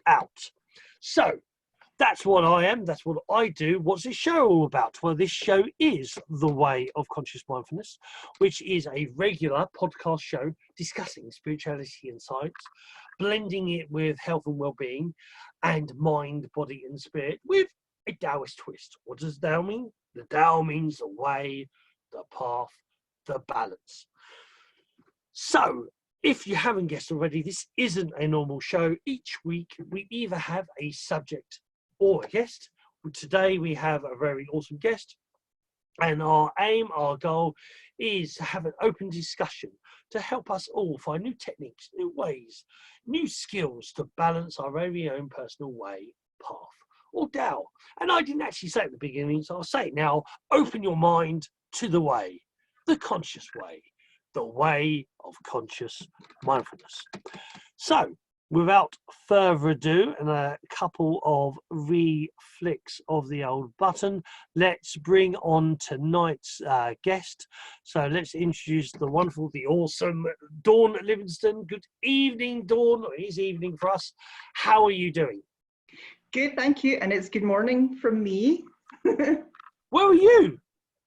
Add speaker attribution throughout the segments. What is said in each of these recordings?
Speaker 1: out. So that's what I am. That's what I do. What's this show all about? Well, this show is The Way of Conscious Mindfulness, which is a regular podcast show discussing spirituality and science, blending it with health and well-being and mind, body and spirit with a Taoist twist. What does Tao mean? The Tao means the way, the path, the balance. So, if you haven't guessed already, this isn't a normal show. Each week, we either have a subject or a guest. Today, we have a very awesome guest. And our aim, our goal is to have an open discussion to help us all find new techniques, new ways, new skills to balance our very own personal way, path, or Tao. And I didn't actually say it at the beginning, so I'll say it now. Open your mind to the way, the conscious way. The way of conscious mindfulness. So, without further ado, and a couple of re-flicks of the old button, let's bring on tonight's guest. So let's introduce the wonderful, the awesome Dawn Livingston. Good evening, Dawn. It is evening for us. How are you doing?
Speaker 2: Good, thank you. And it's good morning from me.
Speaker 1: Where are you?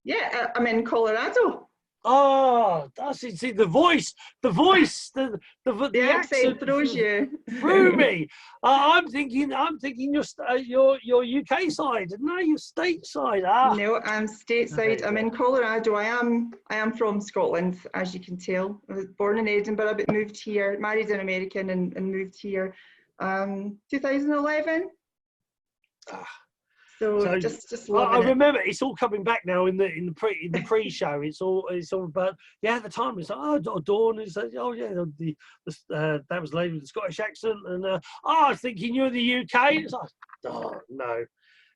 Speaker 2: Yeah, I'm in Colorado.
Speaker 1: Oh, that's it. See, the voice, the
Speaker 2: accent throws you
Speaker 1: through me. I'm thinking your UK side, no, your stateside.
Speaker 2: No, I'm stateside. I'm in Colorado. I am from Scotland, as you can tell. I was born in Edinburgh, but moved here, married an American, and moved here, 2011. So just
Speaker 1: I remember it's all coming back now in the pre-show. It's all about, yeah, at the time it's like, oh, Dawn is like, oh yeah, that was a lady with a Scottish accent, and I was thinking you're in the UK. It's like, oh no,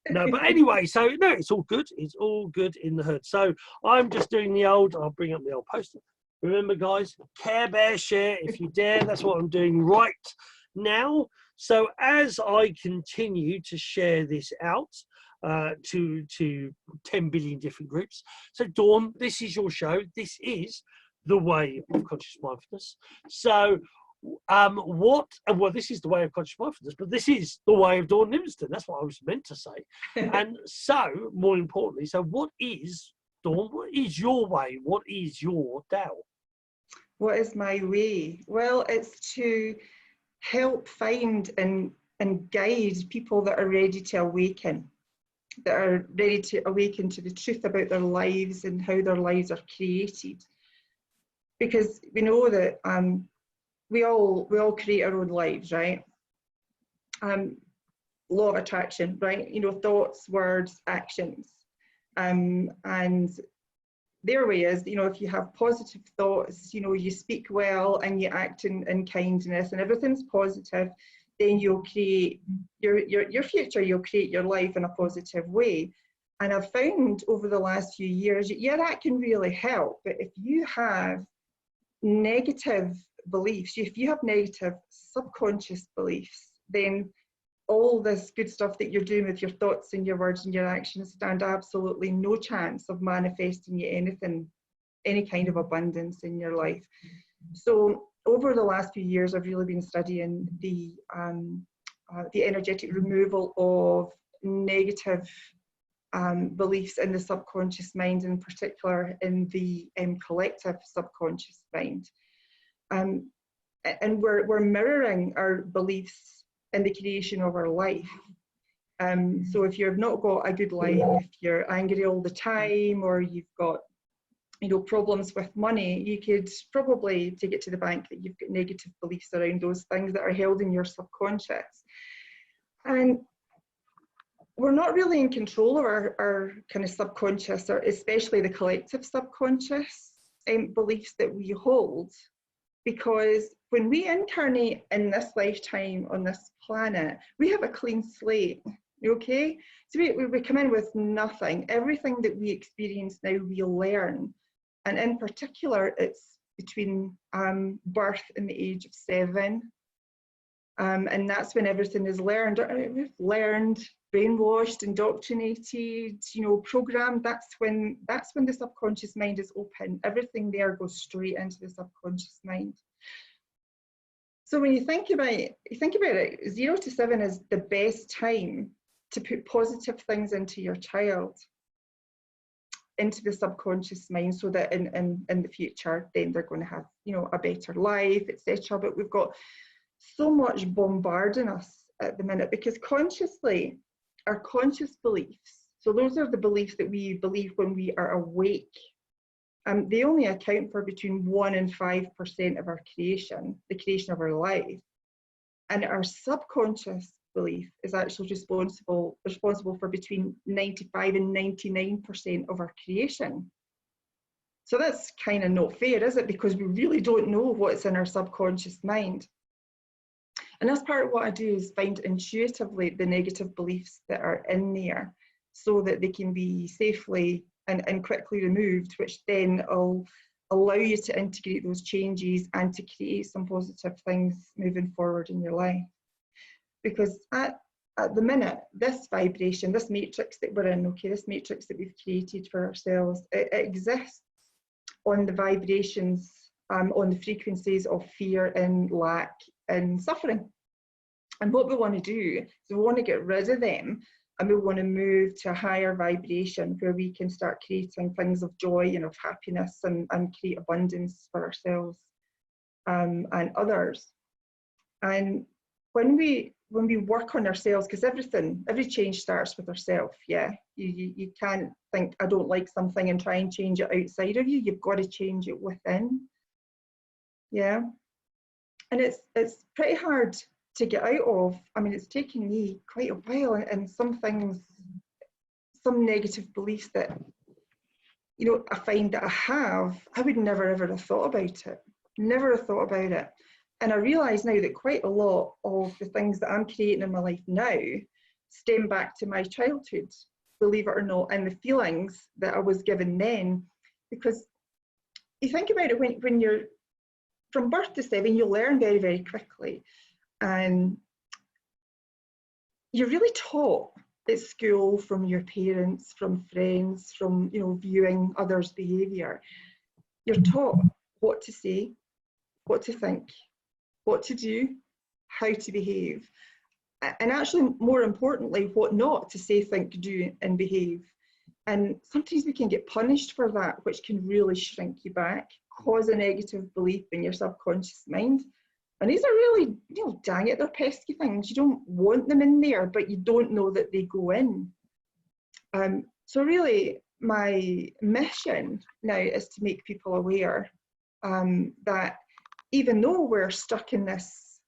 Speaker 1: but anyway, so no, it's all good. It's all good in the hood. So I'm just doing I'll bring up the old poster. Remember, guys, Care Bear Share if you dare. That's what I'm doing right now. So as I continue to share this out to 10 billion different groups. So Dawn, this is your show. This is The Way of Conscious Mindfulness. So this is The Way of Conscious Mindfulness, but this is The Way of Dawn Livingston. That's what I was meant to say. And so, more importantly, so what is, Dawn, what is your way? What is your Tao?
Speaker 2: What is my way? Well, it's to help find and guide people that are ready to awaken, that are ready to awaken to the truth about their lives and how their lives are created. Because we know that we all create our own lives, right? Law of attraction, right? You know, thoughts, words, actions. And their way is, you know, if you have positive thoughts, you know, you speak well and you act in kindness and everything's positive, then you'll create your future, you'll create your life in a positive way. And I've found over the last few years, yeah, that can really help. But if you have negative beliefs, if you have negative subconscious beliefs, then all this good stuff that you're doing with your thoughts and your words and your actions stand absolutely no chance of manifesting you anything, any kind of abundance in your life. So over the last few years, I've really been studying the energetic removal of negative beliefs in the subconscious mind, in particular in the collective subconscious mind. And we're mirroring our beliefs in the creation of our life. So if you've not got a good life, if you're angry all the time, or you've got, you know, problems with money, you could probably take it to the bank that you've got negative beliefs around those things that are held in your subconscious. And we're not really in control of our kind of subconscious, or especially the collective subconscious beliefs that we hold. Because when we incarnate in this lifetime on this planet, we have a clean slate, okay? So we come in with nothing. Everything that we experience now, we learn. And in particular, it's between birth and the age of 7. And that's when everything is learned. We've learned, brainwashed, indoctrinated, you know, programmed. That's when the subconscious mind is open. Everything there goes straight into the subconscious mind. So when you think about it, 0 to 7 is the best time to put positive things into your child, into the subconscious mind, so that in the future, then they're going to have, you know, a better life, etc. But we've got so much bombarding us at the minute, because consciously, our conscious beliefs, so those are the beliefs that we believe when we are awake, they only account for between 1 and 5% of our creation, the creation of our life. And our subconscious belief is actually responsible for between 95 and 99% of our creation. So that's kind of not fair, is it? Because we really don't know what's in our subconscious mind. And that's part of what I do, is find intuitively the negative beliefs that are in there, so that they can be safely and quickly removed, which then will allow you to integrate those changes and to create some positive things moving forward in your life. Because at the minute, this vibration, this matrix that we're in, okay, this matrix that we've created for ourselves, it exists on the vibrations, on the frequencies of fear and lack and suffering. And what we want to do is we want to get rid of them, and we want to move to a higher vibration where we can start creating things of joy and of happiness, and create abundance for ourselves and others. And when we work on ourselves, because every change starts with ourselves, yeah. You can't think, I don't like something, and try and change it outside of you. You've got to change it within. Yeah. And it's pretty hard to get out of. I mean, it's taken me quite a while, and some things, some negative beliefs that, you know, I find that I would never ever have thought about it. Never have thought about it. And I realise now that quite a lot of the things that I'm creating in my life now stem back to my childhood, believe it or not, and the feelings that I was given then. Because you think about it, when you're from birth to 7, you learn very, very quickly. And you're really taught at school, from your parents, from friends, from, you know, viewing others' behaviour. You're taught what to say, what to think, what to do, how to behave, and actually, more importantly, what not to say, think, do, and behave. And sometimes we can get punished for that, which can really shrink you back, cause a negative belief in your subconscious mind. And these are really, you know, dang it, they're pesky things. You don't want them in there, but you don't know that they go in. So really, my mission now is to make people aware that even though we're stuck in this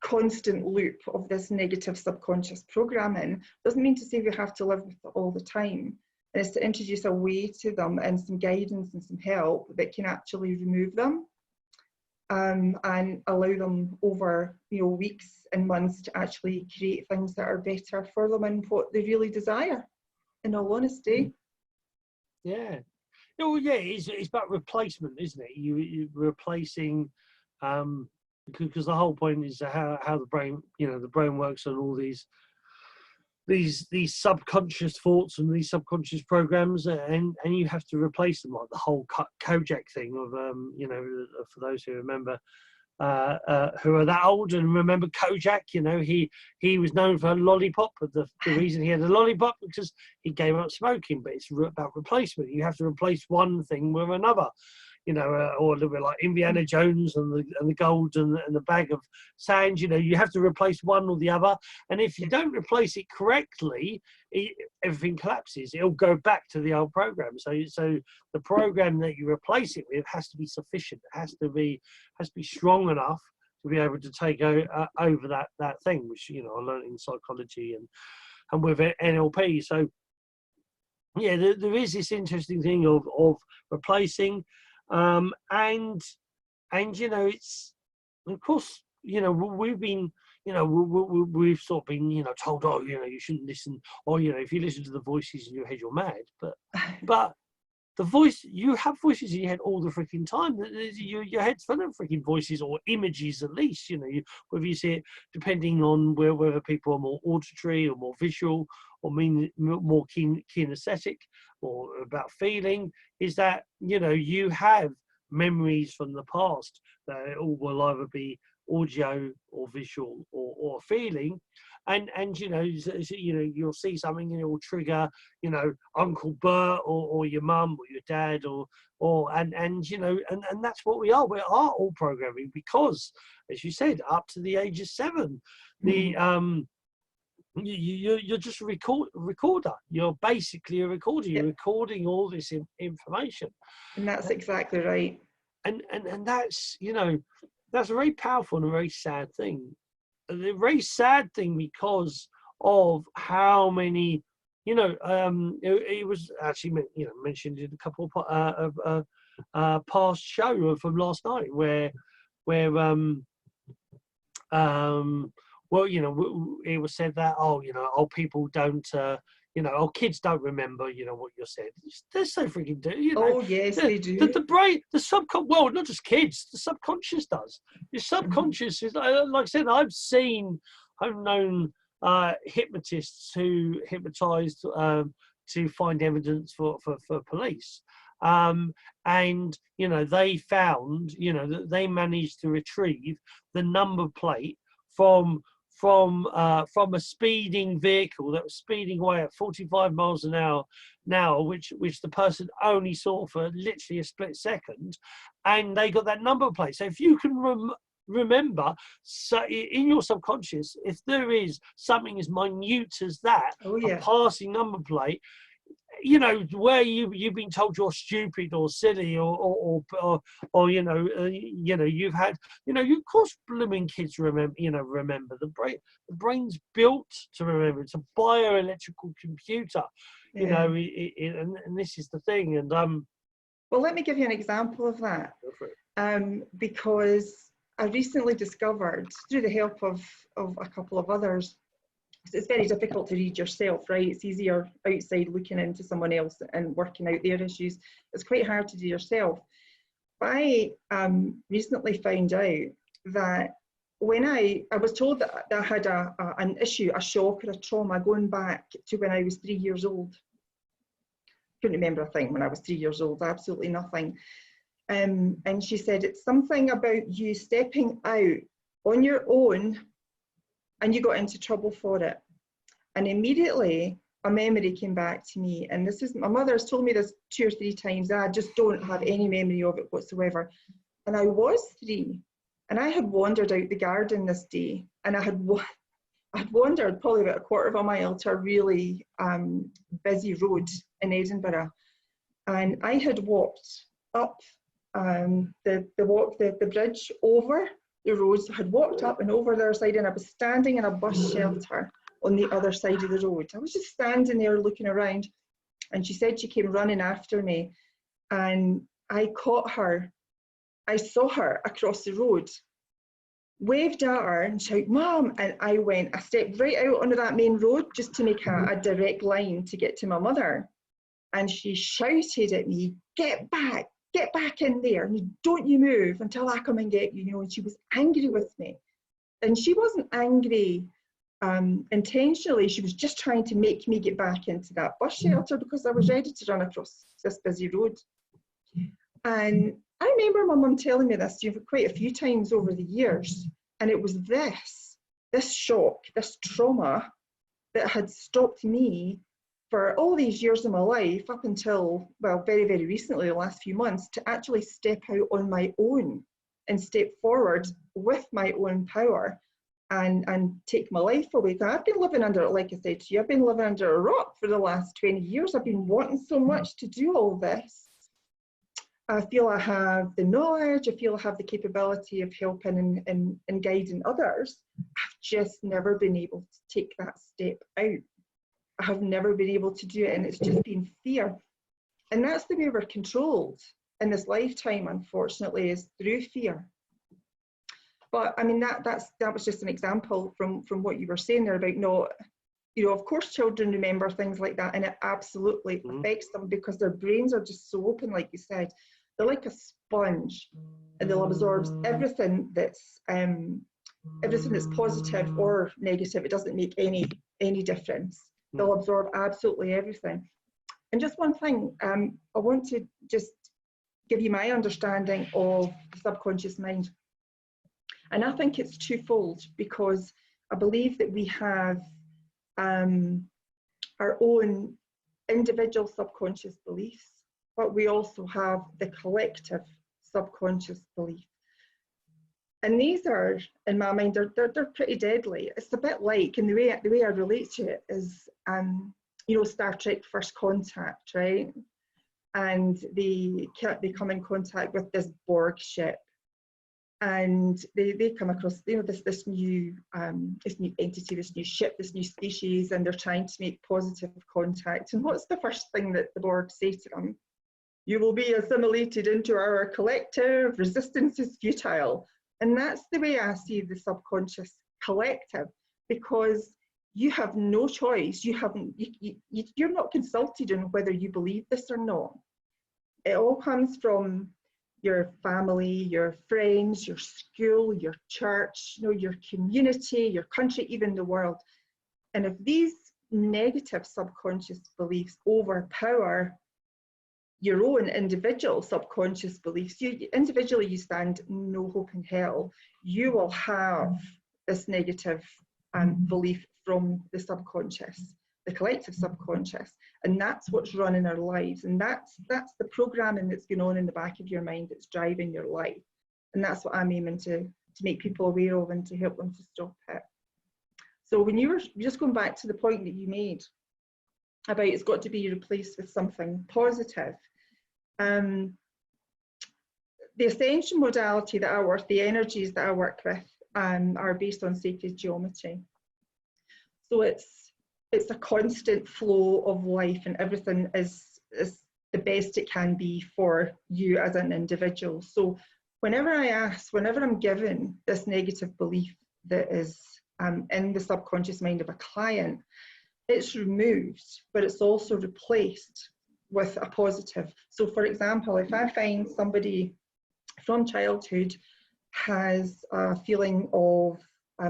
Speaker 2: constant loop of this negative subconscious programming, doesn't mean to say we have to live with it all the time. And it's to introduce a way to them, and some guidance and some help that can actually remove them, and allow them over, you know, weeks and months to actually create things that are better for them and what they really desire, in all honesty.
Speaker 1: Yeah. Oh, yeah, it's about replacement, isn't it? You're replacing, because the whole point is how the brain, you know, the brain works on all these subconscious thoughts and these subconscious programs, and you have to replace them, like the whole Kojak thing of, you know, for those who remember, who are that old and remember Kojak, you know, he was known for a lollipop, but the reason he had a lollipop because he gave up smoking. But it's about replacement. You have to replace one thing with another, you know, or a little bit like Indiana Jones and the gold and the bag of sand. You know, you have to replace one or the other, and if you don't replace it correctly, everything collapses. It'll go back to the old program. So the program that you replace it with has to be sufficient. It has to be strong enough to be able to take over that thing, which, you know, I learned in psychology and with NLP. So yeah, there is this interesting thing of replacing, and you know, it's, of course, you know, we've been, you know, we've sort of been, you know, told, oh, you know, you shouldn't listen, or, you know, if you listen to the voices in your head, you're mad. But the voice, you have voices in your head all the freaking time. Your head's full of freaking voices, or images at least, you know, whether you see it, depending on whether people are more auditory or more visual, or more kinesthetic, or about feeling, is that, you know, you have memories from the past that all will either be audio or visual or feeling, and you know, you'll see something and it will trigger, you know, Uncle Bert or your mum or your dad and you know, and that's what we are. We are all programming because, as you said, up to the age of 7, the you're just a recorder. You're basically a recorder. You're recording all this information.
Speaker 2: And that's exactly right.
Speaker 1: And that's, you know, that's a very powerful and a very sad thing. A very sad thing because of how many, you know, it was actually, you know, mentioned in a couple of past show from last night where well, you know, it was said that, oh, you know, people don't, you know, kids don't remember, you know, what you said. They're so freaking do, you know.
Speaker 2: Oh, yes, they do.
Speaker 1: The brain, the subconscious, well, not just kids, the subconscious does. Your subconscious is, like I said, I've known hypnotists who hypnotized to find evidence for police. And, you know, they found, you know, that they managed to retrieve the number plate from a speeding vehicle that was speeding away at 45 miles an hour now, which the person only saw for literally a split second, and they got that number plate. So if you can remember, so in your subconscious, if there is something as minute as that, a passing number plate, you know, where you've been told you're stupid or silly or you know, you've had, you know, of course blooming kids remember the brain's built to remember. It's a bioelectrical computer, you know, and this is the thing. And
Speaker 2: well, let me give you an example of that, because I recently discovered, through the help of a couple of others, it's very difficult to read yourself, right? It's easier outside looking into someone else and working out their issues. It's quite hard to do yourself. I recently found out that when I was told that I had an issue, a shock or a trauma going back to when I was 3 years old. Couldn't remember a thing when I was 3 years old, absolutely nothing. And she said, it's something about you stepping out on your own and you got into trouble for it. And immediately a memory came back to me. And this is, my mother has told me this 2 or 3 times. I just don't have any memory of it whatsoever. And I was 3, and I had wandered out the garden this day, and I'd wandered probably about a quarter of a mile to a really busy road in Edinburgh. And I had walked up the bridge over the roads, had walked up and over the other side, and I was standing in a bus shelter on the other side of the road. I was just standing there looking around, and she said she came running after me, and I caught her. I saw her across the road, waved at her and shouted, "Mom!" And I stepped right out onto that main road just to make a direct line to get to my mother. And she shouted at me, get back in there, and don't you move until I come and get you, you know. And she was angry with me, and she wasn't angry intentionally. She was just trying to make me get back into that bus shelter because I was ready to run across this busy road. And I remember my mum telling me this quite a few times over the years, and it was this shock, this trauma that had stopped me for all these years of my life, up until, well, very, very recently, the last few months, to actually step out on my own and step forward with my own power and take my life away. I've been living under, like I said to you, I've been living under a rock for the last 20 years. I've been wanting so much to do all this. I feel I have the knowledge, I feel I have the capability of helping and guiding others. I've just never been able to take that step out. I have never been able to do it, and it's just been fear. And that's the way we're controlled in this lifetime, unfortunately, is through fear. But I mean, that was just an example from what you were saying there about not, you know, of course children remember things like that, and it absolutely affects them because their brains are just so open, like you said. They're like a sponge, and they'll absorb everything that's positive or negative. It doesn't make any difference. They'll absorb absolutely everything. And just one thing, I want to just give you my understanding of the subconscious mind. And I think it's twofold, because I believe that we have our own individual subconscious beliefs, but we also have the collective subconscious belief. And these are, in my mind, they're pretty deadly. It's a bit like, and the way I relate to it is, you know, Star Trek First Contact, right? And they come in contact with this Borg ship, and they come across, you know, this new entity, this new ship, this new species, and they're trying to make positive contact. And what's the first thing that the Borg say to them? You will be assimilated into our collective. Resistance is futile. And that's the way I see the subconscious collective, because you have no choice. You're not consulted on whether you believe this or not. It all comes from your family, your friends, your school, your church, you know, your community, your country, even the world. And if these negative subconscious beliefs overpower your own individual subconscious beliefs, individually you stand no hope in hell, you will have this negative belief from the subconscious, the collective subconscious, and that's what's running our lives, and that's the programming that's going on in the back of your mind that's driving your life, and that's what I'm aiming to make people aware of and to help them to stop it. So when you were just going back to the point that you made about it's got to be replaced with something positive, the ascension modality that I work, the energies that I work with are based on sacred geometry. So it's a constant flow of life, and everything is the best it can be for you as an individual. So whenever I'm given this negative belief that is in the subconscious mind of a client, it's removed, but it's also replaced with a positive. So for example, if I find somebody from childhood has a feeling of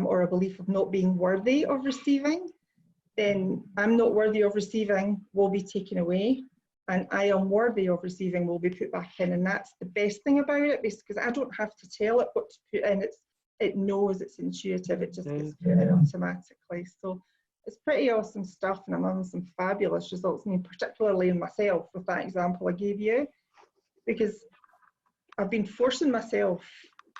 Speaker 2: or a belief of not being worthy of receiving, then I'm not worthy of receiving will be taken away, and I am worthy of receiving will be put back in. And that's the best thing about it, because I don't have to tell it what to put in. It knows, it's intuitive, it just gets put in automatically. So it's pretty awesome stuff, and I'm having some fabulous results, I mean, particularly in myself with that example I gave you, because I've been forcing myself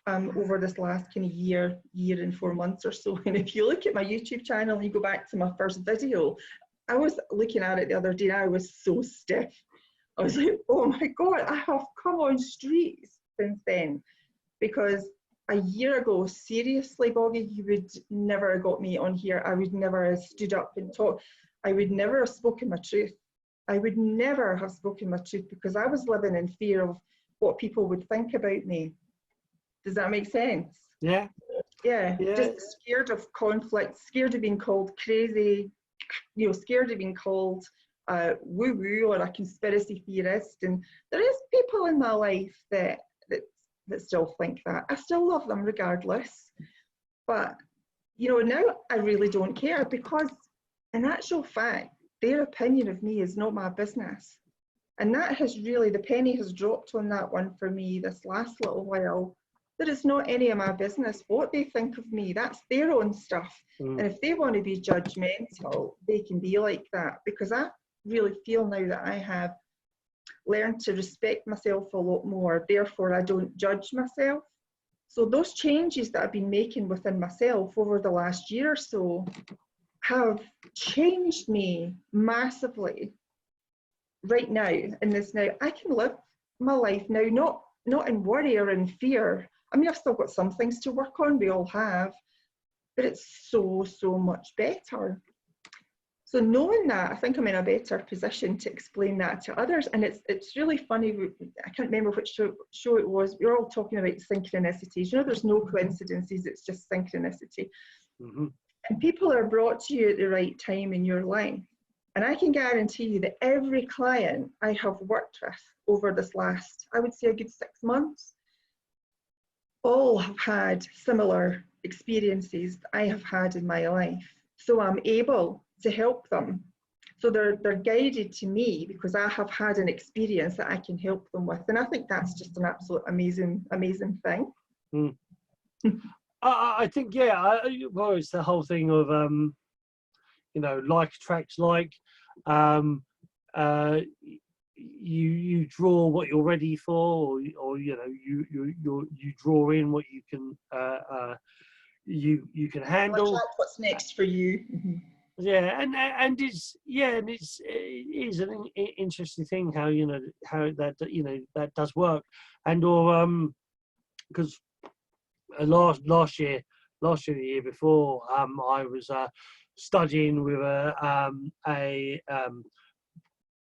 Speaker 2: over this last kind of year and 4 months or so. And if you look at my YouTube channel and you go back to my first video, I was looking at it the other day and I was so stiff. I was like, oh my God, I have come on streets since then. Because a year ago, seriously, Boggy, you would never have got me on here. I would never have stood up and talked. I would never have spoken my truth. I would never have spoken my truth, because I was living in fear of what people would think about me. Does that make sense?
Speaker 1: Yeah.
Speaker 2: Yeah. Just scared of conflict, scared of being called crazy, you know, scared of being called woo-woo or a conspiracy theorist. And there is people in my life that still think that. I still love them regardless. But, you know, now I really don't care, because in actual fact, their opinion of me is not my business. And that has really, the penny has dropped on that one for me this last little while, that it's not any of my business what they think of me. That's their own stuff. And if they want to be judgmental, they can be like that, because I really feel now that I have learned to respect myself a lot more. Therefore, I don't judge myself. So those changes that I've been making within myself over the last year or so have changed me massively. Right now, in this now, I can live my life now, not in worry or in fear. I mean, I've still got some things to work on, we all have, but it's so much better. So knowing that, I think I'm in a better position to explain that to others. And it's really funny, I can't remember which show it was, we were all talking about synchronicities. You know, there's no coincidences, it's just synchronicity. And people are brought to you at the right time in your life. And I can guarantee you that every client I have worked with over this last, I would say a good 6 months, all have had similar experiences that I have had in my life. So I'm able to help them. So they're guided to me because I have had an experience that I can help them with. And I think that's just an absolute amazing thing.
Speaker 1: I think, yeah, well, it's the whole thing of, you know, like attracts like. Um, uh, you draw what you're ready for, or you know, you draw in what you can you can
Speaker 2: You'll
Speaker 1: handle.
Speaker 2: attract what's next for you. Mhm.
Speaker 1: Yeah, and it's, yeah, and it is an interesting thing how, you know, how that, you know, that does work. And or because last year the year before, I was studying with a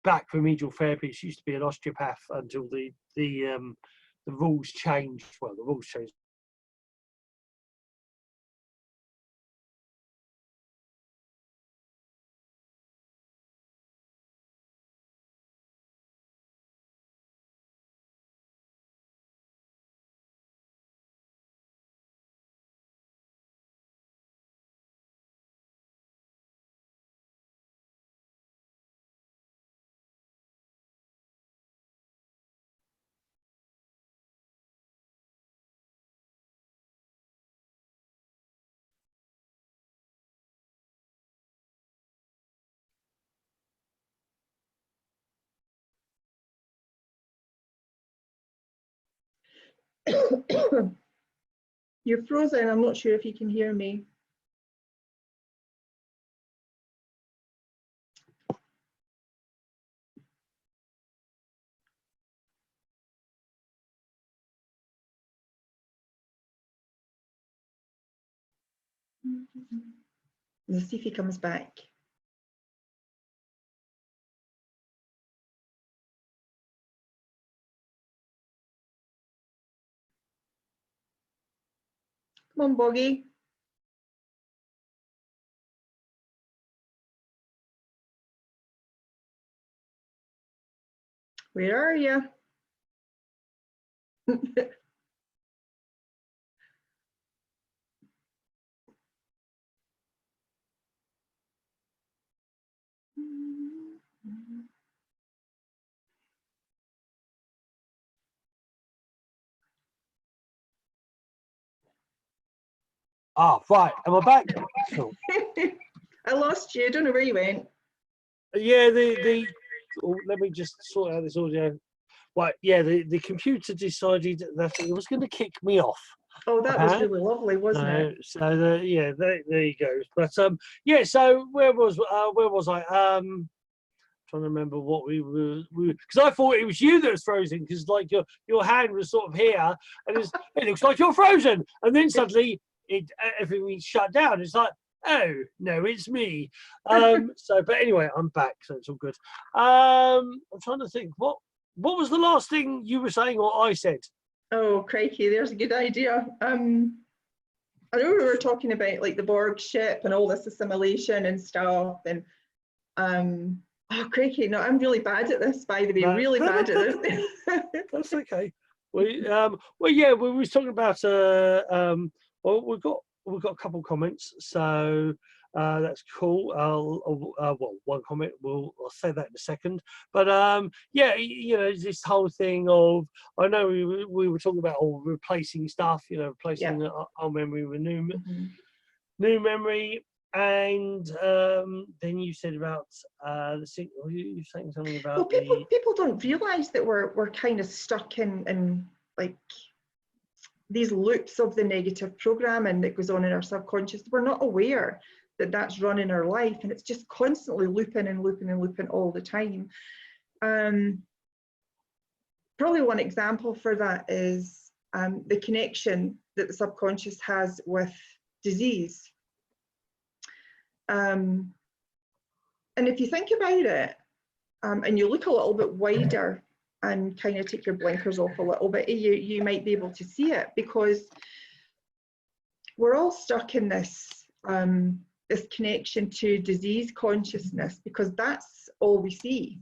Speaker 1: back remedial therapist. Used to be an osteopath until the rules changed. Well, the rules changed.
Speaker 2: You're frozen. I'm not sure if you can hear me. Let's see if he comes back. Come on, Boggy. Where are you?
Speaker 1: Ah, right. Am I back? Cool.
Speaker 2: I lost you. I don't know where you went.
Speaker 1: Yeah, oh, let me just sort out this audio. Right, yeah, the computer decided that it was going to kick me off.
Speaker 2: Oh, that was
Speaker 1: Apparently.
Speaker 2: really lovely, wasn't it?
Speaker 1: So yeah, there you go. But yeah. So where was I? Trying to remember what we were, because I thought it was you that was frozen, because like your hand was sort of here, and it looks like you're frozen, and then suddenly everything shut down. It's like, oh no, it's me. So but anyway, I'm back, so it's all good. I'm trying to think what was the last thing you were saying or I said.
Speaker 2: Oh, crikey, there's a good idea. I know we were talking about like the Borg ship and all this assimilation and stuff, and oh, crikey, no, I'm really bad at this, by the way, really bad at this.
Speaker 1: That's okay. Well, yeah, we were talking about well, we've got a couple of comments, so that's cool. Well, one comment. I'll say that in a second. But yeah, you know, this whole thing of, I know we were talking about replacing stuff, you know, replacing our memory with new memory. And then you said about you saying something about
Speaker 2: Well, people don't realise that we're kind of stuck in like these loops of the negative programming that goes on in our subconscious. We're not aware that that's running our life, and it's just constantly looping and looping and looping all the time. Probably one example for that is the connection that the subconscious has with disease. And if you think about it, and you look a little bit wider and kind of take your blinkers off a little bit, you might be able to see it, because we're all stuck in this this connection to disease consciousness, because that's all we see.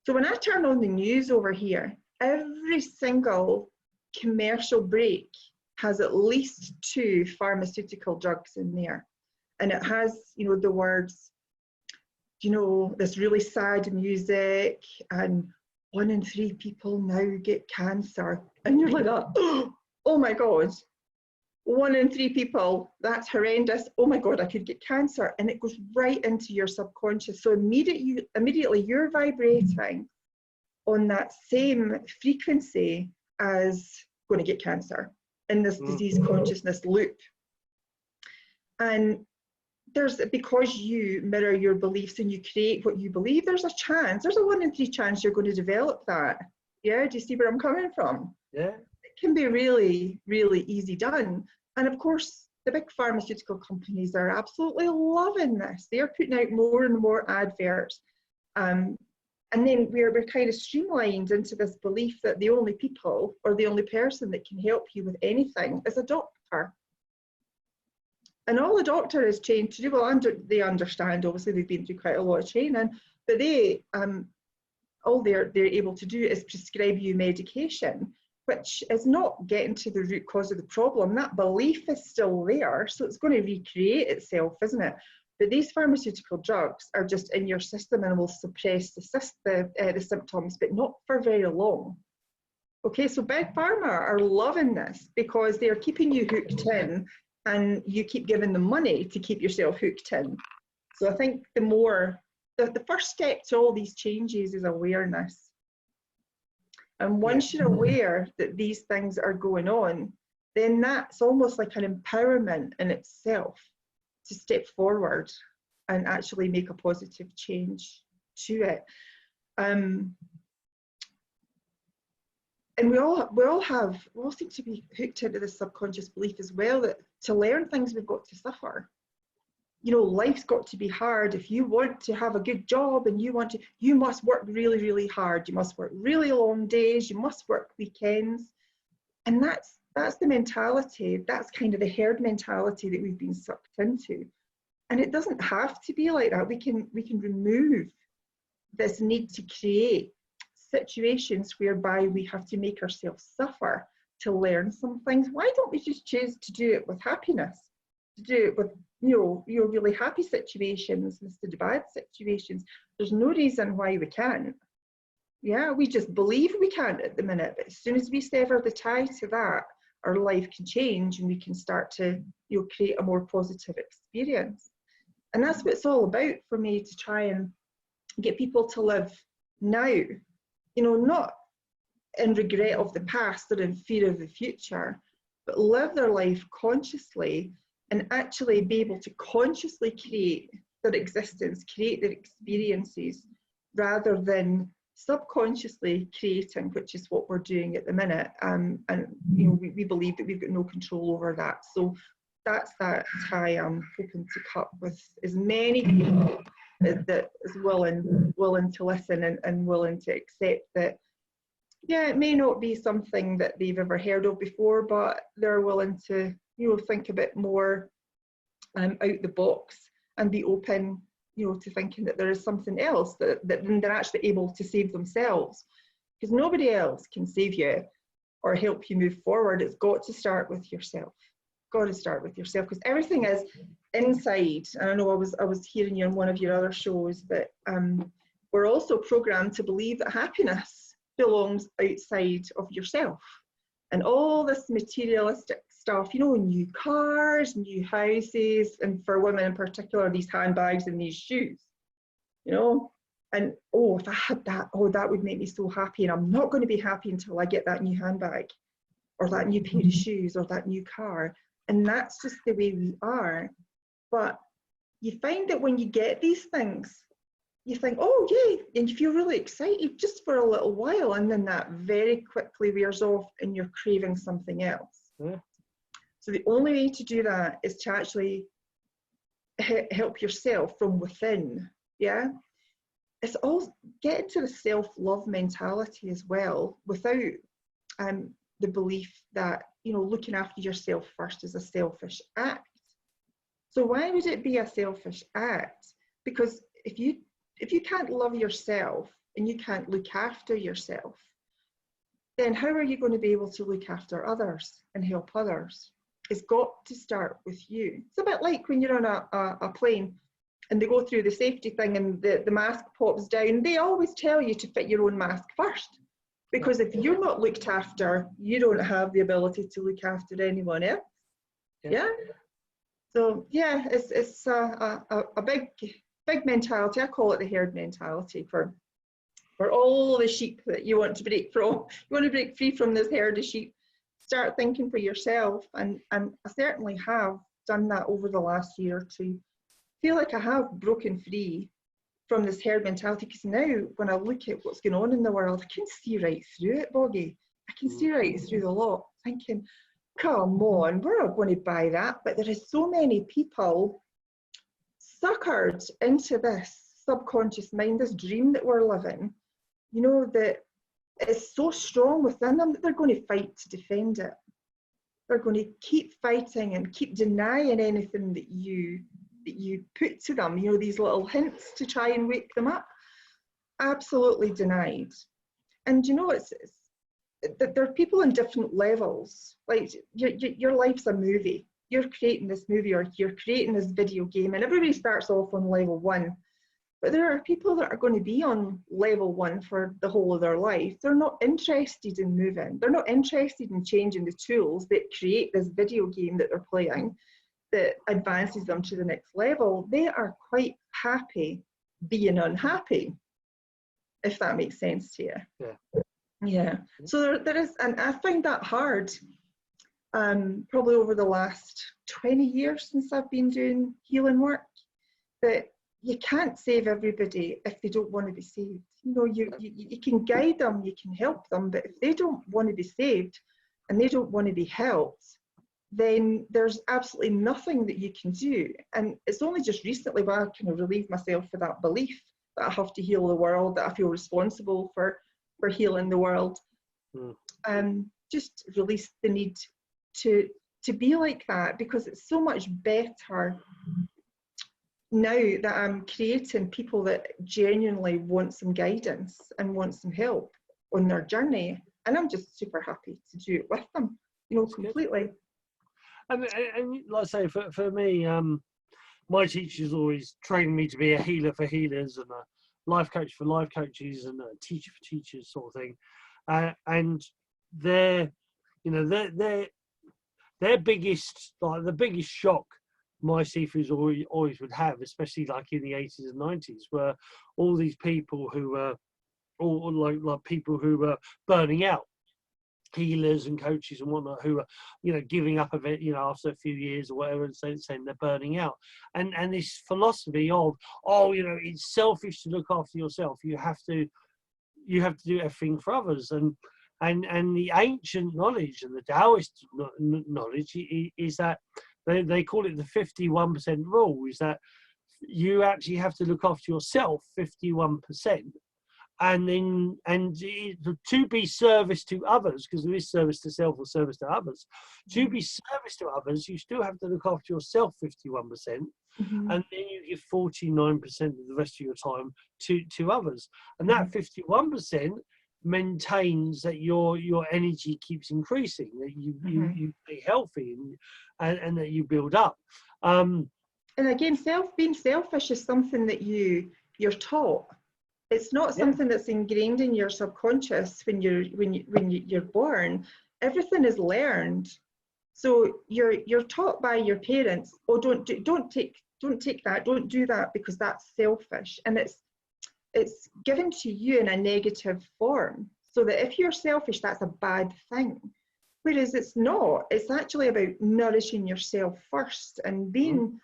Speaker 2: So when I turn on the news over here, every single commercial break has at least 2 pharmaceutical drugs in there, and it has, you know, the words, you know, this really sad music, and 1 in 3 people now get cancer, and you're like that, oh my god. 1 in 3 people, that's horrendous. Oh my God, I could get cancer. And it goes right into your subconscious. So immediately you're vibrating on that same frequency as going to get cancer in this disease consciousness loop. And because you mirror your beliefs and you create what you believe, there's a 1 in 3 chance you're going to develop that. Yeah, do you see where I'm coming from?
Speaker 1: Yeah.
Speaker 2: It can be really, really easy done. And of course, the big pharmaceutical companies are absolutely loving this. They are putting out more and more adverts. And then we're kind of streamlined into this belief that the only people or the only person that can help you with anything is a doctor. And all the doctor is trained to do, well, they understand, obviously they've been through quite a lot of training, but all they're able to do is prescribe you medication, which is not getting to the root cause of the problem. That belief is still there, so it's going to recreate itself, isn't it? But these pharmaceutical drugs are just in your system and will suppress the symptoms, but not for very long. Okay, so big pharma are loving this because they are keeping you hooked in, and you keep giving them money to keep yourself hooked in. So I think the first step to all these changes is awareness. And once you're aware that these things are going on, then that's almost like an empowerment in itself to step forward and actually make a positive change to it. And we all seem to be hooked into this subconscious belief as well that to learn things we've got to suffer. You know, life's got to be hard. If you want to have a good job and you must work really, really hard. You must work really long days. You must work weekends. And that's the mentality. That's kind of the herd mentality that we've been sucked into. And it doesn't have to be like that. We can remove this need to create situations whereby we have to make ourselves suffer to learn some things. Why don't we just choose to do it with happiness, to do it with your really happy situations instead of bad situations? There's no reason why we can't. Yeah, we just believe we can't at the minute, but as soon as we sever the tie to that, our life can change and we can start to create a more positive experience. And that's what it's all about for me, to try and get people to live now. Not in regret of the past or in fear of the future, but live their life consciously and actually be able to consciously create their existence, create their experiences, rather than subconsciously creating, which is what we're doing at the minute. And we believe that we've got no control over that. So that's that tie I'm hoping to cut with as many people that is willing to listen and willing to accept that, yeah, it may not be something that they've ever heard of before, but they're willing to, think a bit more out the box and be open, to thinking that there is something else that they're actually able to save themselves. Because nobody else can save you or help you move forward. It's got to start with yourself. Got to start with yourself, because everything is inside. And I know I was hearing you on one of your other shows that we're also programmed to believe that happiness belongs outside of yourself, and all this materialistic stuff, new cars, new houses, and for women in particular, these handbags and these shoes, and if I had that, that would make me so happy, and I'm not going to be happy until I get that new handbag or that new pair of shoes or that new car. And that's just the way we are. But you find that when you get these things, you think, oh yay, and you feel really excited just for a little while, and then that very quickly wears off and you're craving something else. Yeah. So the only way to do that is to actually help yourself from within. Yeah, it's all getting to the self-love mentality as well, without the belief that looking after yourself first is a selfish act. So why would it be a selfish act? Because if you can't love yourself and you can't look after yourself, then how are you going to be able to look after others and help others? It's got to start with you. It's a bit like when you're on a plane and they go through the safety thing and the mask pops down. They always tell you to fit your own mask first, because if you're not looked after, you don't have the ability to look after anyone else. Yeah. So yeah, it's a big mentality. I call it the herd mentality for all the sheep that you want to break from. You want to break free from this herd of sheep. Start thinking for yourself, and I certainly have done that over the last year or two. Feel like I have broken free from this herd mentality, because now when I look at what's going on in the world, I can see right through it, Boggy. I can see right through the lot, thinking, come on, we're not going to buy that. But there is so many people suckered into this subconscious mind, this dream that we're living, you know, that is so strong within them that they're going to fight to defend it. They're going to keep fighting and keep denying anything that you put to them, you know, these little hints to try and wake them up. Absolutely denied. And you know, it's there are people in different levels. Like your life's a movie. You're creating this movie, or you're creating this video game, and everybody starts off on level 1. But there are people that are going to be on level 1 for the whole of their life. They're not interested in moving. They're not interested in changing the tools that create this video game that they're playing that advances them to the next level. They are quite happy being unhappy, if that makes sense to you.
Speaker 1: Yeah.
Speaker 2: Yeah. So there is, and I find that hard. Probably over the last 20 years since I've been doing healing work, that you can't save everybody if they don't want to be saved. You know, you can guide them, you can help them, but if they don't want to be saved and they don't want to be helped, then there's absolutely nothing that you can do. And it's only just recently where I kind of relieved myself of that belief that I have to heal the world, that I feel responsible for healing the world. Just release the need to be like that, because it's so much better now that I'm creating people that genuinely want some guidance and want some help on their journey. And I'm just super happy to do it with them, you know, completely.
Speaker 1: And like I say, for me, my teachers always trained me to be a healer for healers, and a life coach for life coaches, and a teacher for teachers, sort of thing. And their biggest, like the biggest shock my seafood's always would have, especially like in the 80s and 90s, were all these people who were all like people who were burning out, healers and coaches and whatnot, who are, you know, giving up of it, you know, after a few years or whatever, and saying they're burning out. And this philosophy of, oh, you know, it's selfish to look after yourself. You have to do everything for others. And the ancient knowledge and the Taoist knowledge is that they call it the 51% rule, is that you actually have to look after yourself 51%. And to be service to others, because there is service to self or service to others, to be service to others, you still have to look after yourself 51%, and then you give 49% of the rest of your time to others. And that 51% maintains that your energy keeps increasing, that you stay healthy, and that you build up.
Speaker 2: And again, being selfish is something that you're taught. It's not something that's ingrained in your subconscious when you're born. Everything is learned. So you're taught by your parents, oh, don't take that, don't do that, because that's selfish. And it's given to you in a negative form, so that if you're selfish, that's a bad thing. Whereas it's not. It's actually about nourishing yourself first and being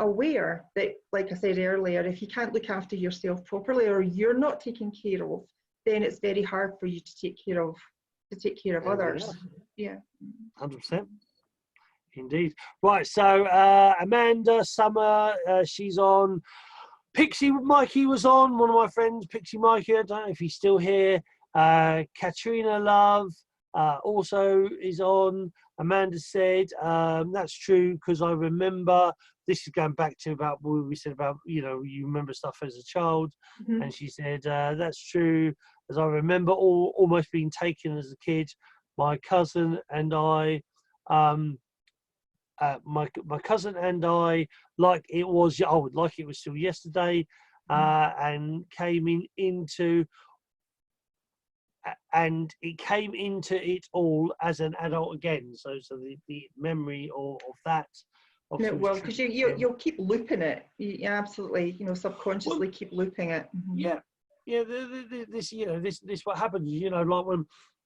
Speaker 2: aware that, like I said earlier, if you can't look after yourself properly, or you're not taken care of, then it's very hard for you to take care of others. Yeah.
Speaker 1: 100%. Indeed. Right, so Amanda Summer, she's on. Pixie Mikey was on, one of my friends, Pixie Mikey, I don't know if he's still here. Katrina Love also is on. Amanda said, that's true, because I remember, this is going back to about what we said about, you know, you remember stuff as a child. And she said, that's true, as I remember almost being taken as a kid. My cousin and I, my cousin and I, like it was still yesterday, and came into and it came into it all as an adult again. So the memory of that.
Speaker 2: It will, because you'll keep looping it. You absolutely, subconsciously keep looping it.
Speaker 1: Yeah, yeah. This what happens. Like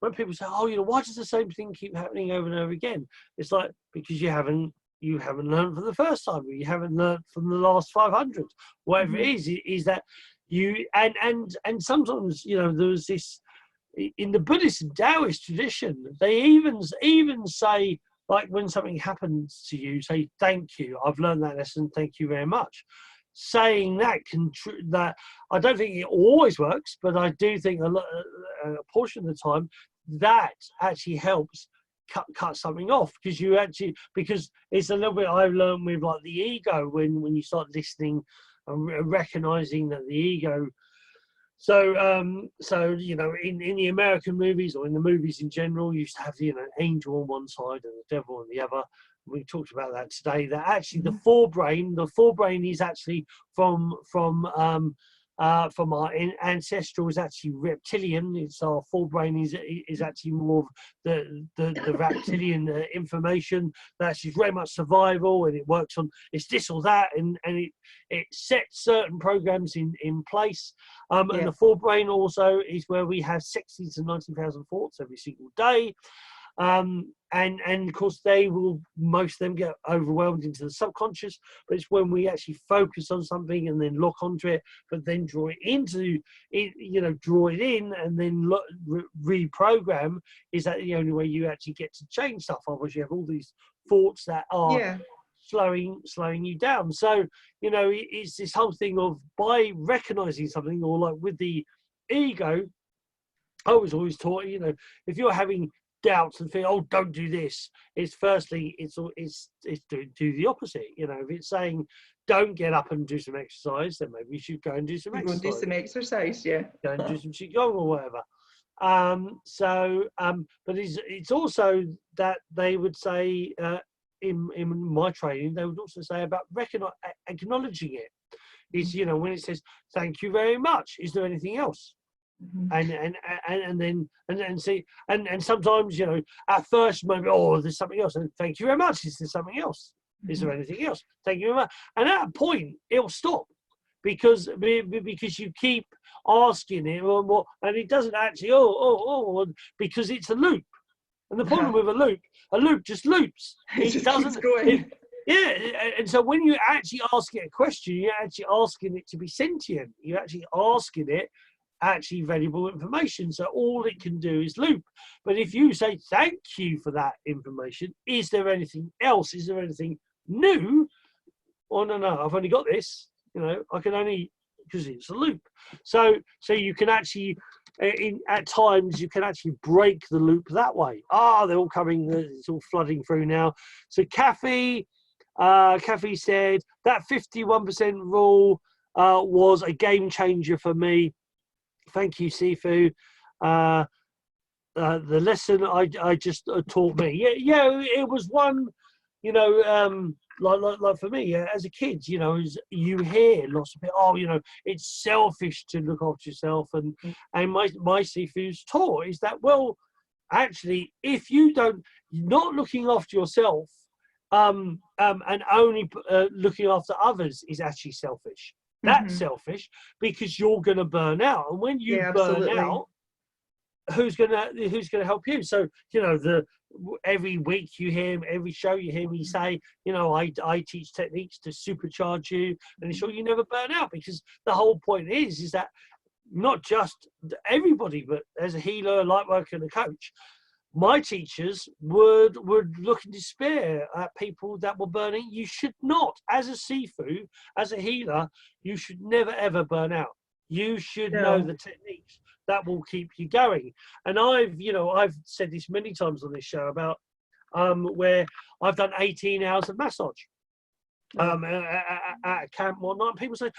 Speaker 1: when people say, "Oh, why does the same thing keep happening over and over again?" It's like because you haven't learned for the first time, or you haven't learned from the last 500. Whatever it is that you and sometimes there was this in the Buddhist and Taoist tradition. They even say, like, when something happens to you, say thank you. I've learned that lesson. Thank you very much. Saying that that I don't think it always works, but I do think a portion of the time that actually helps cut something off, because it's a little bit I've learned with like the ego when you start listening and recognizing that the ego. So in the American movies or in the movies in general, you used to have an angel on one side and the devil on the other. We talked about that today. That actually the forebrain is actually from our ancestral is actually reptilian. It's our forebrain is actually more of the reptilian information that actually is very much survival, and it works on it's this or that, and it sets certain programs in place. And the forebrain also is where we have 60 to 90,000 thoughts every single day. And of course most of them get overwhelmed into the subconscious, but it's when we actually focus on something and then look onto it, but then draw it into it, draw it in and then reprogram, is that the only way you actually get to change stuff. Otherwise you have all these thoughts that are slowing you down. So it's this whole thing of, by recognizing something, or like with the ego, I was always taught, if you're having doubts and think, oh, don't do this, it's firstly it's do the opposite. If it's saying don't get up and do some exercise, then maybe you should go and do some exercise.
Speaker 2: Go do some exercise, go
Speaker 1: and do some qigong or whatever. But it's also that they would say in my training, they would also say about acknowledging it. Is when it says thank you very much, is there anything else? And then see, and sometimes at first maybe, oh, there's something else, and thank you very much, is there something else? Is there anything else? Thank you very much. And at a point it'll stop, because you keep asking it, and it doesn't actually because it's a loop. And the problem with a loop just loops.
Speaker 2: It just keeps going.
Speaker 1: And so when you actually ask it a question, you're actually asking it to be sentient. You're actually asking it actually valuable information. So all it can do is loop. But if you say thank you for that information, is there anything else? Is there anything new? Oh no, I've only got this. I can only, because it's a loop. So you can actually at times you can actually break the loop that way. They're all coming. It's all flooding through now. So Kathy said that 51% rule was a game changer for me. Thank you, Sifu. The lesson I just taught me. It was one, like for me as a kid, you hear lots of it. Oh, it's selfish to look after yourself, and my Sifu's taught is that, well, actually, if you're not looking after yourself, and only looking after others is actually selfish. That's selfish, because you're going to burn out, and when you burn out, who's going to help you? So every week every show you hear me say, I teach techniques to supercharge you and ensure you never burn out, because the whole point is that not just everybody, but as a healer, a light worker, and a coach, my teachers would look in despair at people that were burning. You should not, as a Sifu, as a healer, you should never ever burn out. You should know the techniques that will keep you going. And I've said this many times on this show about where I've done 18 hours of massage at a camp one night. People say,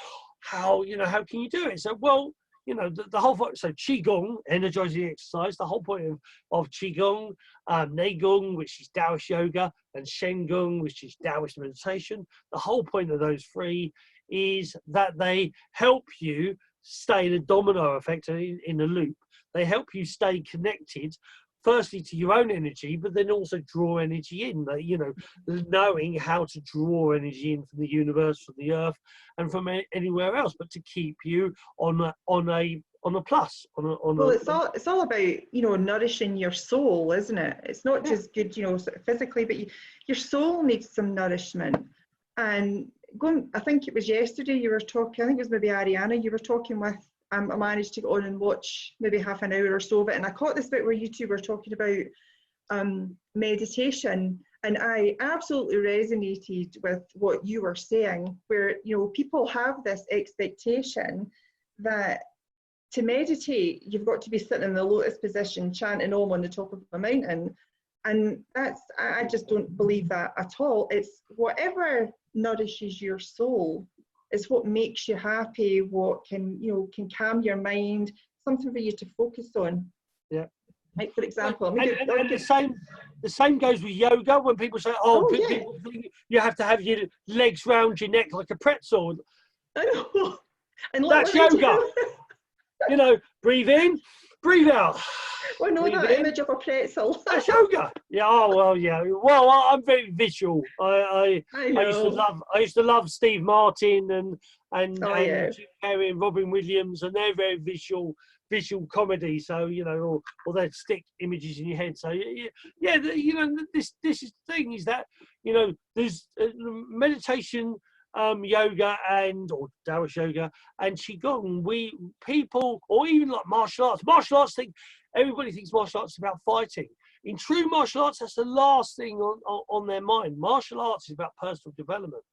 Speaker 1: how can you do it? So, well, the whole point, so Qigong, energizing exercise, the whole point of Qigong, Neigong, which is Taoist yoga, and Shengung, which is Taoist meditation, the whole point of those three is that they help you stay in a domino effect, in a loop. They help you stay connected, firstly to your own energy, but then also draw energy in. You know, knowing how to draw energy in from the universe, from the earth, and from anywhere else, but to keep you on a plus.
Speaker 2: Well, it's all about, you know, nourishing your soul, isn't it? It's not just good, you know, sort of physically, but your soul needs some nourishment. And I think it was yesterday you were talking, I think it was maybe Ariana, you were talking with, I managed to go on and watch maybe half an hour or so of it, and I caught this bit where you two were talking about meditation, and I absolutely resonated with what you were saying, where, you know, people have this expectation that to meditate, you've got to be sitting in the lotus position, chanting Om on the top of a mountain. And I just don't believe that at all. It's whatever nourishes your soul is what makes you happy, what can calm your mind, something for you to focus on.
Speaker 1: Yeah.
Speaker 2: Like, for example,
Speaker 1: and the same goes with yoga. When people say, people think you have to have your legs round your neck like a pretzel.
Speaker 2: I know. And
Speaker 1: that's yoga. You know, breathe in, breathe out.
Speaker 2: Well, no, that image of a pretzel.
Speaker 1: That's yoga. Yeah. Oh well, yeah. Well, I'm very visual. I used to love Steve Martin and Jim Carrey and Robin Williams, and they're very visual comedy. So, you know, or they'd stick images in your head. So you know, this is the thing, is that, you know, there's meditation, yoga or Taoist yoga and Qigong, people, or even like martial arts everybody thinks martial arts is about fighting. In true martial arts, that's the last thing on their mind. Martial arts is about personal development.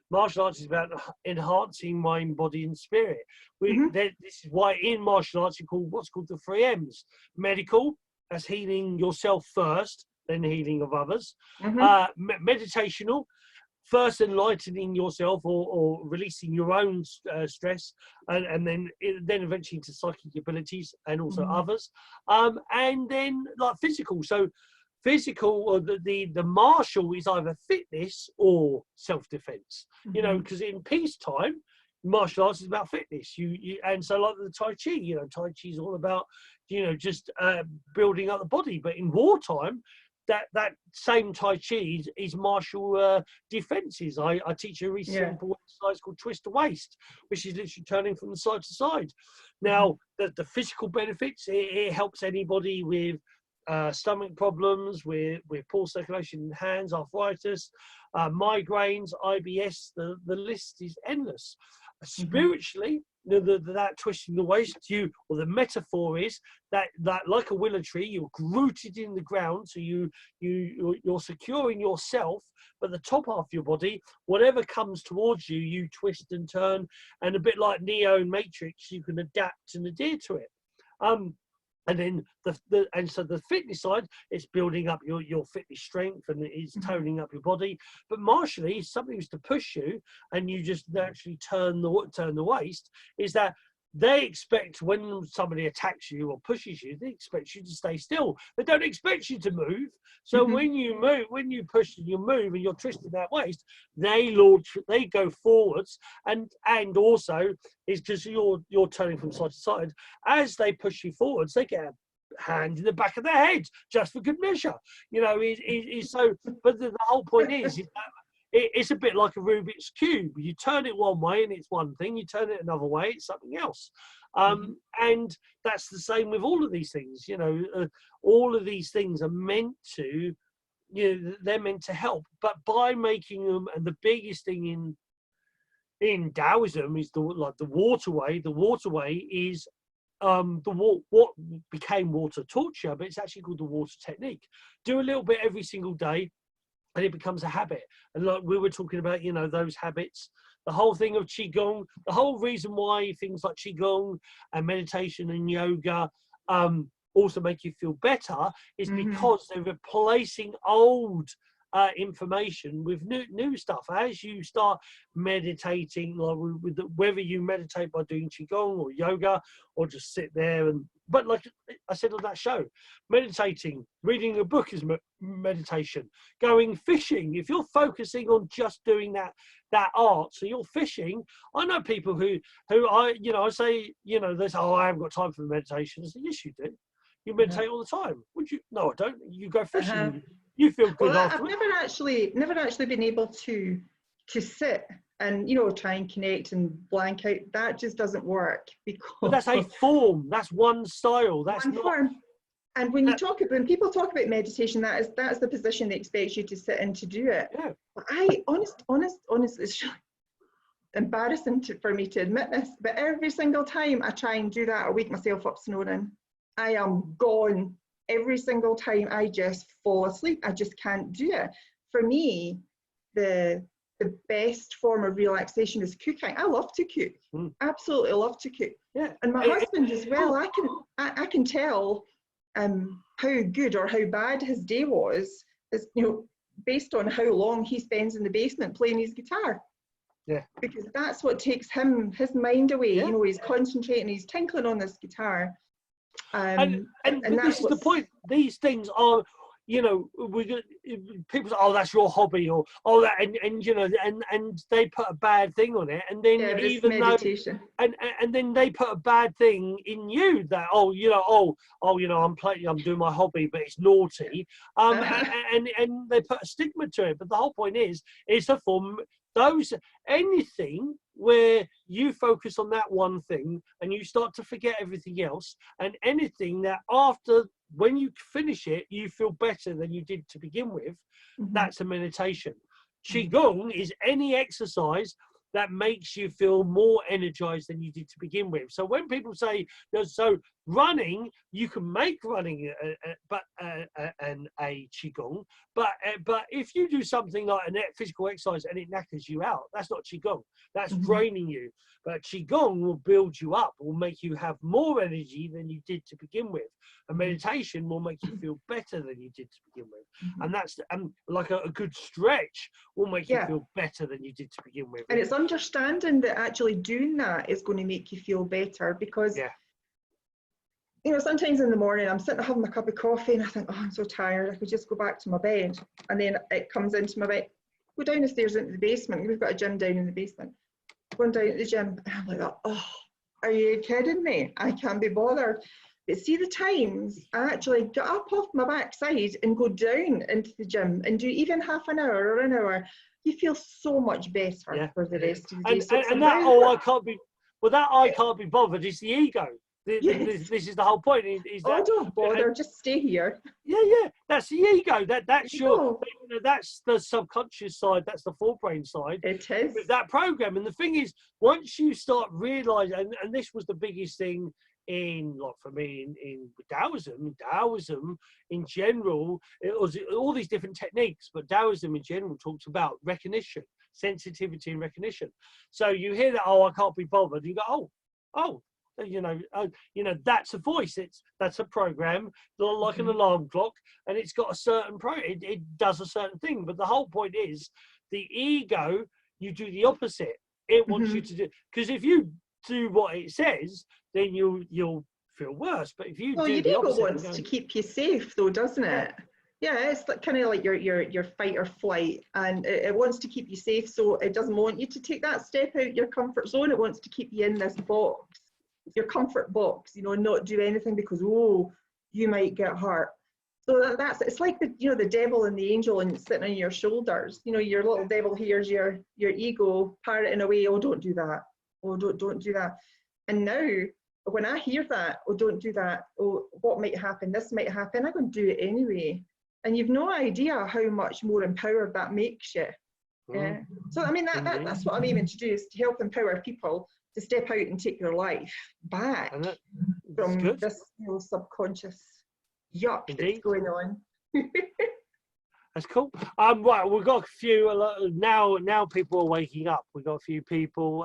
Speaker 1: Martial arts is about enhancing mind, body and spirit. This is why in martial arts you call what's called the 3 M's. Medical, that's healing yourself first, then healing of others. Meditational, first enlightening yourself or releasing your own stress, and then eventually into psychic abilities and also others. And then like physical. So physical, or the martial is either fitness or self-defense. You know, because in peacetime, martial arts is about fitness. And so like the Tai Chi, you know, Tai Chi is all about, you know, just building up the body. But in wartime, that same Tai Chi is martial defenses. I teach a really simple exercise called twist the waist, which is literally turning from the side to side. Now, the physical benefits, it helps anybody with stomach problems, with poor circulation in hands, arthritis, migraines, IBS. The list is endless. Spiritually, that twisting the waist, or the metaphor is that like a willow tree, you're rooted in the ground, so you're securing yourself, but the top half of your body, whatever comes towards you, you twist and turn, and a bit like Neo in Matrix, you can adapt and adhere to it. And then so the fitness side, it's building up your fitness strength, and it's toning up your body. But martially, if something was to push you and you just naturally turn the waist, is that they expect when somebody attacks you or pushes you, they expect you to stay still. They don't expect you to move. So when you move, when you push and you move and you're twisting that waist, they go forwards, and also is because you're turning from side to side. As they push you forwards, they get a hand in the back of their head just for good measure. You know, so. But the whole point is that it's a bit like a Rubik's Cube. You turn it one way and it's one thing, you turn it another way, it's something else. And that's the same with all of these things. You know, all of these things are meant to, they're meant to help. But by making them, and the biggest thing in Taoism is the waterway. The waterway is what became water torture, but it's actually called the water technique. Do a little bit every single day, and it becomes a habit. And like we were talking about, those habits, the whole thing of Qigong, the whole reason why things like Qigong and meditation and yoga also make you feel better is because they're replacing old information with new stuff. As you start meditating, like whether you meditate by doing qigong or yoga or just sit there but like I said on that show, meditating, reading a book is meditation. Going fishing, if you're focusing on just doing that art, so you're fishing. I know people who I say, they say, oh, I haven't got time for meditation. I say, yes, you do. You meditate all the time. Would you? No, I don't. You go fishing. You feel good afterwards.
Speaker 2: I've never actually been able to sit and try and connect and blank out. That just doesn't work, because
Speaker 1: but that's a form. That's one style. That's
Speaker 2: one
Speaker 1: not
Speaker 2: form. And when people talk about meditation, that's the position they expect you to sit in to do it.
Speaker 1: Yeah.
Speaker 2: But I honestly, it's really embarrassing for me to admit this, but every single time I try and do that, I wake myself up snoring. I am gone. Every single time I just fall asleep. I just can't do it. For me, the best form of relaxation is cooking. I love to cook. Absolutely love to cook.
Speaker 1: Yeah.
Speaker 2: And my husband as well. I can tell how good or how bad his day was, is based on how long he spends in the basement playing his guitar.
Speaker 1: Yeah.
Speaker 2: Because that's what takes his mind away.
Speaker 1: Yeah.
Speaker 2: He's concentrating, he's tinkling on this guitar.
Speaker 1: And this is the point. These things are, people say, oh, that's your hobby, or oh, that, and they put a bad thing on it, and then even
Speaker 2: meditation.
Speaker 1: and then they put a bad thing in you that I'm doing my hobby, but it's naughty, and they put a stigma to it. But the whole point is, it's a form. Anything where you focus on that one thing and you start to forget everything else, and anything that after, when you finish it, you feel better than you did to begin with, that's a meditation. Qigong is any exercise that makes you feel more energized than you did to begin with. So when people say, so running, you can make running a qigong, but if you do something like a physical exercise and it knackers you out, that's not qigong. That's draining you. But qigong will build you up, will make you have more energy than you did to begin with. And meditation will make you feel better than you did to begin with. And that's like a good stretch will make you feel better than you did to begin with.
Speaker 2: And it's understanding that actually doing that is going to make you feel better, because sometimes in the morning I'm sitting having my cup of coffee and I think, oh, I'm so tired, I could just go back to my bed. And then it comes into my bed, go down the stairs into the basement. We've got a gym down in the basement. Going down to the gym, and I'm like, oh, are you kidding me? I can't be bothered. But see, the times I actually get up off my backside and go down into the gym and do even half an hour or an hour, you feel so much better for the rest of the day.
Speaker 1: And that, I can't be bothered, is the ego. This is the whole point.
Speaker 2: Don't bother, just stay here.
Speaker 1: Yeah, that's the ego. That's that's the subconscious side. That's the forebrain side.
Speaker 2: It is.
Speaker 1: With that program, and the thing is, once you start realizing, and this was the biggest thing for me in Taoism in general, it was all these different techniques, but Taoism in general talks about recognition, sensitivity and recognition. So you hear that, oh, I can't be bothered, you go, oh, that's a voice, that's a program, like an alarm clock, and it's got a certain it does a certain thing. But the whole point is, the ego, you do the opposite. It wants you to do, because if you do what it says, then you'll feel worse. But if you do
Speaker 2: your
Speaker 1: the
Speaker 2: ego
Speaker 1: opposite,
Speaker 2: wants to keep you safe, though, doesn't it? Yeah, it's kind of like your fight or flight, and it wants to keep you safe, so it doesn't want you to take that step out your comfort zone. It wants to keep you in this box, your comfort box, and not do anything because, oh, you might get hurt. So it's like the devil and the angel and sitting on your shoulders. Your little devil hears your ego parroting away. Oh, don't do that. Oh, don't do that. And now when I hear that, oh, don't do that. Oh, what might happen? This might happen. I'm going to do it anyway. And you've no idea how much more empowered that makes you. Yeah. So I mean that's what I'm aiming to do, is to help empower people to step out and take their life back from this subconscious yuck that's going on.
Speaker 1: That's cool. Right, we've got a few now. People are waking up. We've got a few people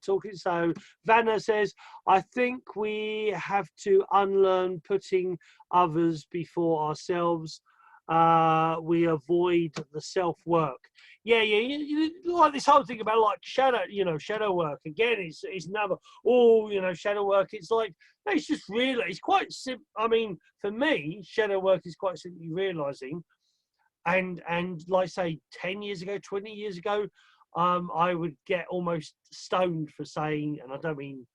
Speaker 1: talking. So Vanna says, I think we have to unlearn putting others before ourselves. we avoid the self-work. Like this whole thing about like shadow work. Again, it's another, shadow work. It's like, it's just really, it's quite simple. I mean, for me, shadow work is quite simply realizing, and like say 10 years ago, 20 years ago, I would get almost stoned for saying, and I don't mean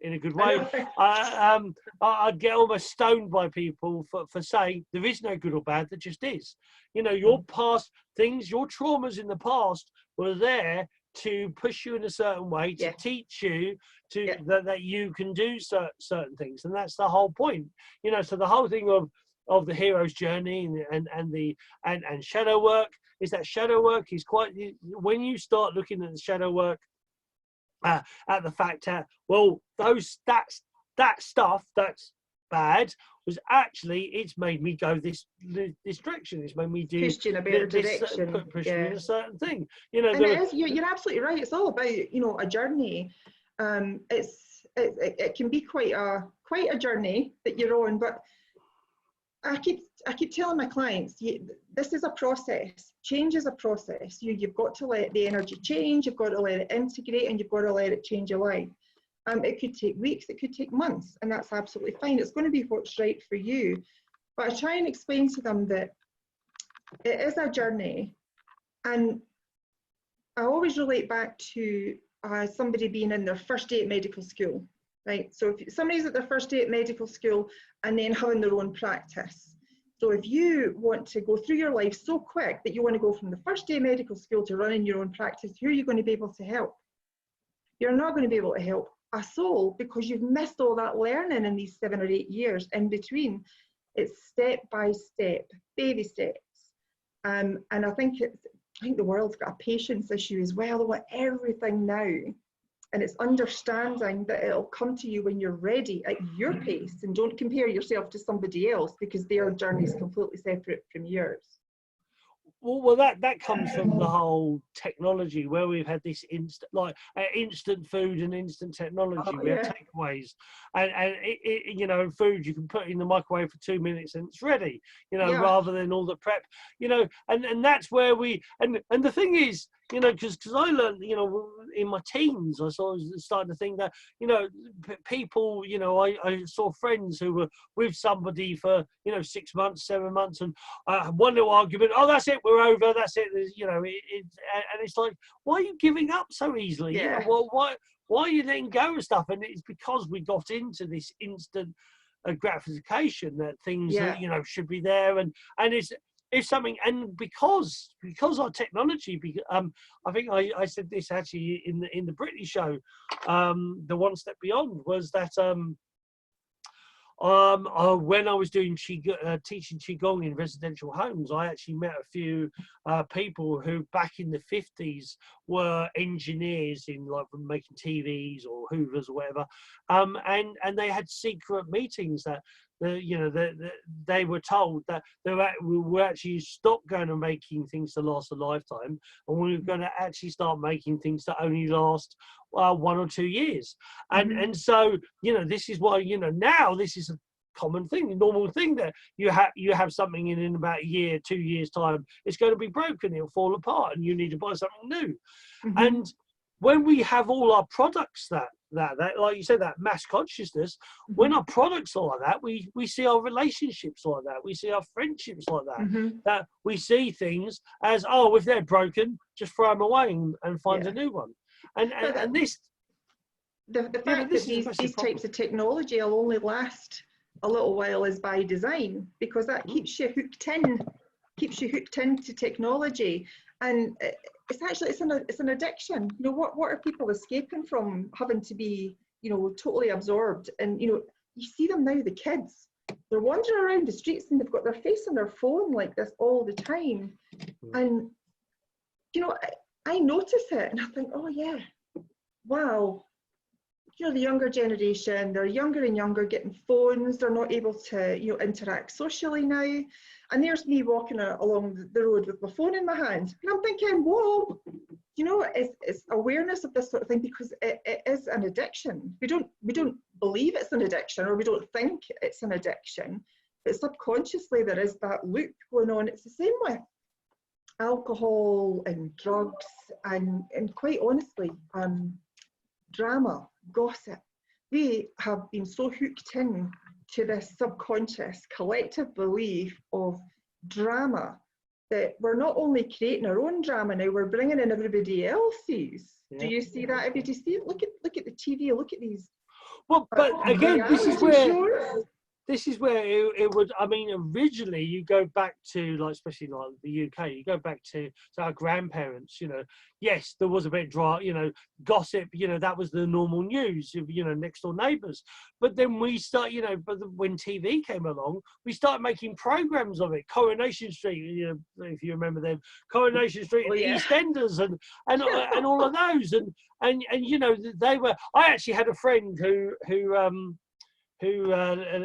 Speaker 1: in a good way, I'd get almost stoned by people for saying there is no good or bad, there just is. Your past things, your traumas in the past were there to push you in a certain way, to teach you that you can do certain things, and that's the whole point. So the whole thing of the hero's journey and shadow work is that shadow work is quite, when you start looking at the shadow work, at the fact that, well, that stuff that's bad was actually, it's made me go this direction. It's made me do
Speaker 2: pushed you in a better direction.
Speaker 1: Push me in a certain thing.
Speaker 2: And it is, you're absolutely right. It's all about, a journey. It can be quite a journey that you're on, but I keep telling my clients, this is a process. Change is a process. You've got to let the energy change, you've got to let it integrate, and you've got to let it change your life. It could take weeks, it could take months, and that's absolutely fine. It's going to be what's right for you. But I try and explain to them that it is a journey. And I always relate back to somebody being in their first day at medical school. Right, so if somebody's at their first day at medical school and then having their own practice. So if you want to go through your life so quick that you want to go from the first day of medical school to running your own practice, who are you going to be able to help? You're not going to be able to help a soul, because you've missed all that learning in these 7 or 8 years in between. It's step by step, baby steps. And I think the world's got a patience issue as well. They want everything now. And it's understanding that it'll come to you when you're ready at your pace, and don't compare yourself to somebody else, because their journey is completely separate from yours.
Speaker 1: Well, that comes from the whole technology, where we've had this instant food and instant technology. We have takeaways, and food you can put in the microwave for 2 minutes and it's ready. Rather than all the prep. And that's where and the thing is, because I learned, in my teens, I was starting to think that, people, I saw friends who were with somebody for, 6 months, 7 months, and one little argument, oh, that's it, we're over, that's it, and it's like, why are you giving up so easily? Why are you letting go of stuff? And it's because we got into this instant gratification that things, should be there, and it's something, and because our technology, I think I said this actually in the Britney show, the One Step Beyond, was that when I was doing teaching Qigong in residential homes, I actually met a few people who back in the 50s were engineers in like making TVs or Hoovers or whatever, and they had secret meetings that they were told that we were actually stop going and making things to last a lifetime, and we were going to actually start making things that only last 1 or 2 years. And so this is why now this is a common thing, a normal thing, that you have something in about a year, 2 years time, it's going to be broken, it'll fall apart, and you need to buy something new. And when we have all our products that like you said, that mass consciousness, when our products are like that, we see our relationships like that, we see our friendships like that, that we see things as, oh, if they're broken, just throw them away and find a new one. And this,
Speaker 2: the fact that these types of technology will only last a little while is by design, because that keeps you hooked into technology. And it's an addiction. What are people escaping from? Having to be totally absorbed. And you see them now, the kids, they're wandering around the streets and they've got their face on their phone like this all the time. And I notice it and I think, oh yeah, wow, the younger generation, they're younger and younger, getting phones, they're not able to interact socially now. And there's me walking along the road with my phone in my hand, and I'm thinking, whoa, it's awareness of this sort of thing, because it is an addiction. We don't believe it's an addiction, or we don't think it's an addiction, but subconsciously there is that loop going on. It's the same with alcohol and drugs and quite honestly, drama, gossip. We have been so hooked in to this subconscious collective belief of drama that we're not only creating our own drama now, we're bringing in everybody else's. Yeah. Do you see that? Everybody see it? Look at the TV, look at these.
Speaker 1: Well, but again, this is where
Speaker 2: shows.
Speaker 1: This is where it would, I mean, originally you go back to, like, especially like the UK, you go back to our grandparents, you know, yes, there was a bit dry, you know, gossip, you know, that was the normal news, you know, next door neighbours. But then we start, you know, when TV came along, we started making programs of it. Coronation Street, you know, if you remember them, Coronation Street and EastEnders and all of those. And you know, they were, I actually had a friend who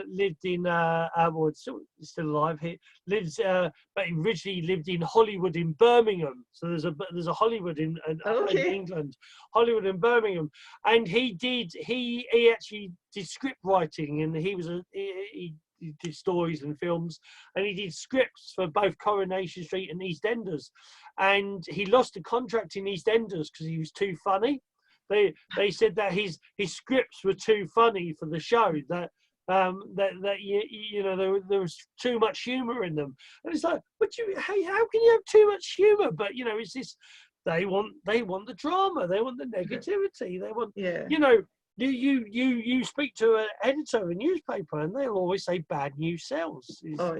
Speaker 1: lived in, well, still alive here, lives, but originally lived in Hollywood in Birmingham. So there's a Hollywood in England, Hollywood in Birmingham, and he actually did script writing, and he did stories and films, and he did scripts for both Coronation Street and EastEnders, and he lost a contract in EastEnders because he was too funny. They said that his scripts were too funny for the show, that you know, there was too much humour in them, and it's like, hey, how can you have too much humour? But you know, it's this, they want the drama, they want the negativity, they want, you know, you speak to an editor of a newspaper and they'll always say bad news sells.
Speaker 2: Well,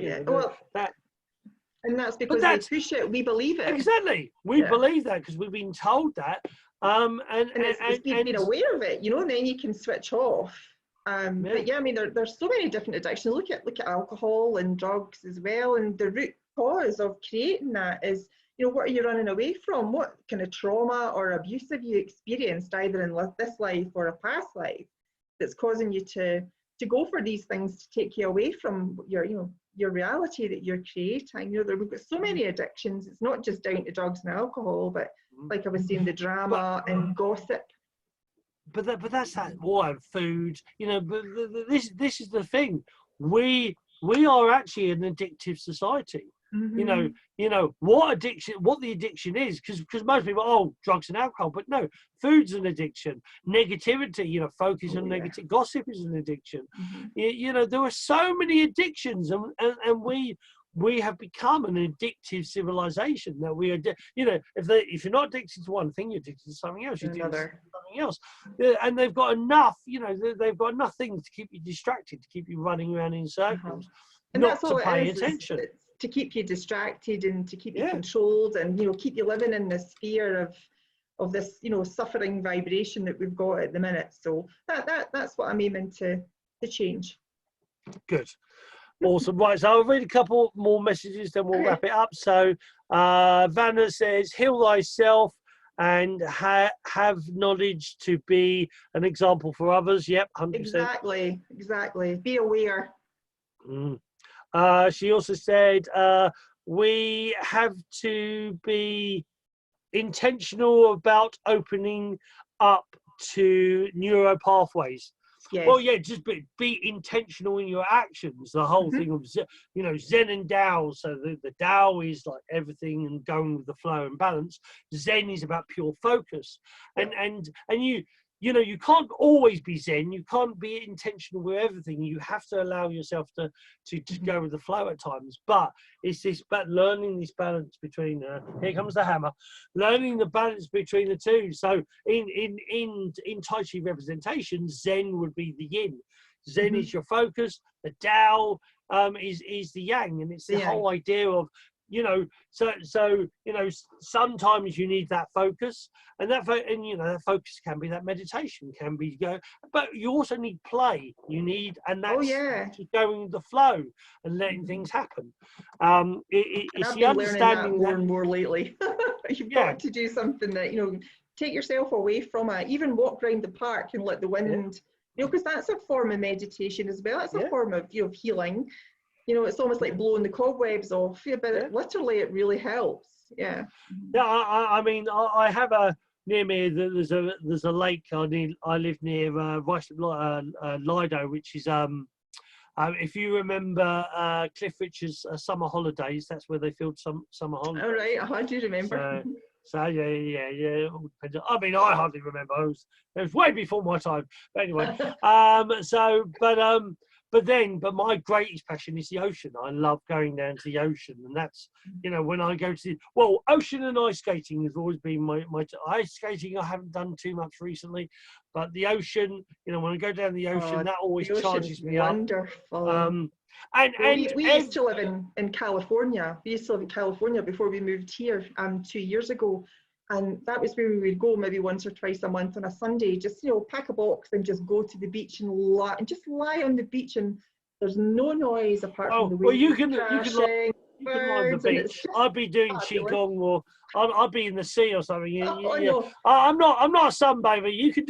Speaker 2: and that's because they push it, we believe it.
Speaker 1: Exactly, we believe that because we've been told that. And
Speaker 2: it's being aware of it, you know, and then you can switch off. But yeah, I mean, there's so many different addictions. Look at alcohol and drugs as well, and the root cause of creating that is, you know, what are you running away from? What kind of trauma or abuse have you experienced either in this life or a past life that's causing you to go for these things to take you away from your reality that you're creating? You know, we've got so many addictions. It's not just down to drugs and alcohol, but like I was saying, the drama and gossip.
Speaker 1: But that's that war and food. You know, but this is the thing. We are actually an addictive society. Mm-hmm. You know what the addiction is, because most people, drugs and alcohol, but no, food's an addiction. Negativity, you know, focus on negative. Gossip is an addiction. Mm-hmm. You know, there are so many addictions, and we have become an addictive civilization that we are, you know, if you're not addicted to one thing, you're addicted to something else. You're addicted to something else. And they've got enough, you know, they've got enough things to keep you distracted, to keep you running around in circles,
Speaker 2: and
Speaker 1: not to pay attention.
Speaker 2: To keep you distracted and to keep you controlled, and, you know, keep you living in the sphere of this, you know, suffering vibration that we've got at the minute. So that's what I'm aiming to change.
Speaker 1: Good. Awesome. Right, so I'll read a couple more messages, then we'll wrap it up. So Vanna says, heal thyself and have knowledge to be an example for others. Yep, 100%.
Speaker 2: Exactly. Be aware.
Speaker 1: She also said, we have to be intentional about opening up to neuro pathways. Yes. Well, yeah, just be intentional in your actions. The whole thing of, you know, Zen and Tao. So the Tao is like everything and going with the flow and balance. Zen is about pure focus, and you know, you can't always be Zen. You can't be intentional with everything. You have to allow yourself to go with the flow at times. But it's this, but learning this balance between. Here comes the hammer. Learning the balance between the two. So in Tai Chi representation, Zen would be the Yin. Zen is your focus. The Tao is the Yang, and it's the whole idea of, you know, so you know, sometimes you need that focus, and you know, that focus can be that meditation, can be but you also need play. You need, and that's just going with the flow and letting things happen. It's
Speaker 2: I've been learning that more and more lately. You've got to do something that, you know, take yourself away from it. Even walk around the park and let the wind, you know, because that's a form of meditation as well. It's a form of, you know, healing. You know, it's almost like blowing the cobwebs off, but literally it really helps. Yeah.
Speaker 1: I mean, I have near me, there's a lake. I live near Lido, which is If you remember Cliff Richard's Summer Holidays, that's where they filmed some Summer Holidays.
Speaker 2: All right, I do remember.
Speaker 1: So yeah. It all depends. I mean, I hardly remember. It was way before my time. But anyway, but my greatest passion is the ocean. I love going down to the ocean, and that's, when I go to ocean and ice skating has always been my ice skating. I haven't done too much recently, but the ocean, when I go down the ocean, that always charges me up.
Speaker 2: Wonderful. We used to live in California. We used to live in California before we moved here 2 years ago. And that was where we would go maybe once or twice a month on a Sunday, just, pack a box and just go to the beach and just lie on the beach, and there's no noise apart from the waves crashing.
Speaker 1: You can lie on the beach. I'd be doing qigong, or I'd be in the sea or something.
Speaker 2: No.
Speaker 1: I'm not a sunbather. You could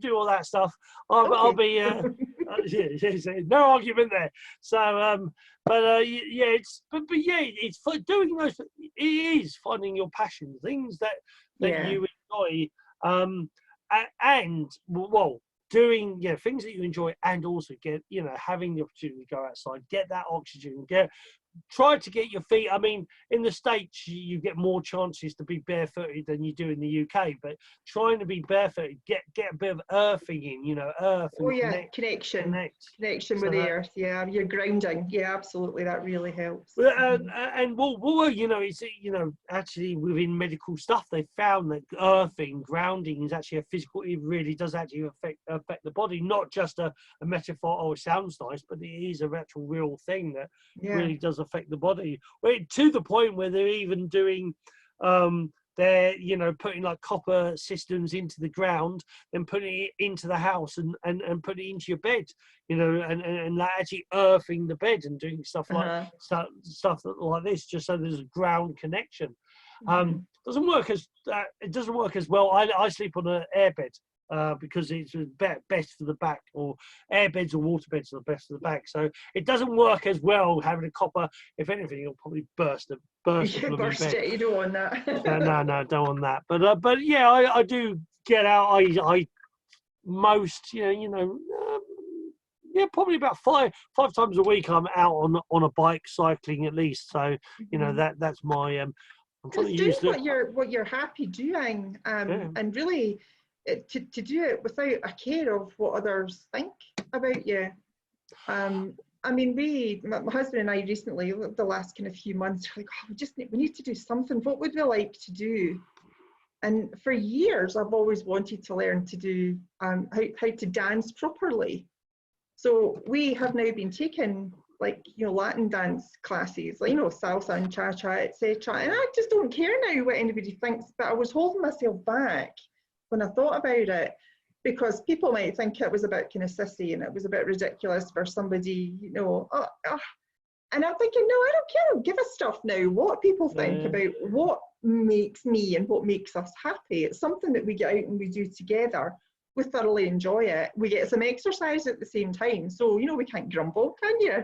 Speaker 1: do all that stuff. I'll be no argument there. So it's for doing those. It is finding your passion, things that you enjoy, and doing things that you enjoy, and also get having the opportunity to go outside, get that oxygen, try to get your feet. I mean, in the States, you get more chances to be barefooted than you do in the UK, but trying to be barefooted, get a bit of earthing in, earth. And
Speaker 2: connection with the earth. Yeah, you're grounding. Yeah, absolutely. That really helps.
Speaker 1: And it's, actually within medical stuff, they found that earthing, grounding is actually a physical, it really does actually affect the body, not just a metaphor, it sounds nice, but it is a actual real thing that really does affect the body, to the point where they're even doing they're putting like copper systems into the ground, then putting it into the house and putting it into your bed, and actually earthing the bed and doing stuff like stuff like this, just so there's a ground connection. It doesn't work as well. I sleep on an airbed because it's best for the back, or air beds or water beds are the best for the back. So it doesn't work as well having a copper. If anything, it'll probably burst it. You
Speaker 2: don't want that.
Speaker 1: No, don't want that. But yeah, I do get out. I most probably about five times a week I'm out on a bike cycling at least. So that's my I'm trying to use
Speaker 2: what you're happy doing, and really. To do it without a care of what others think about you. I mean, my husband and I recently, the last kind of few months, we're like, we need to do something. What would we like to do? And for years, I've always wanted to learn to do how to dance properly. So we have now been taking Latin dance classes, salsa and cha-cha, etc. And I just don't care now what anybody thinks, but I was holding myself back when I thought about it, because people might think it was a bit kind of sissy and it was a bit ridiculous for somebody, and I'm thinking, no, I don't care, I don't give a stuff now what people think about what makes me and what makes us happy. It's something that we get out and we do together. We thoroughly enjoy it. We get some exercise at the same time, so we can't grumble, can you?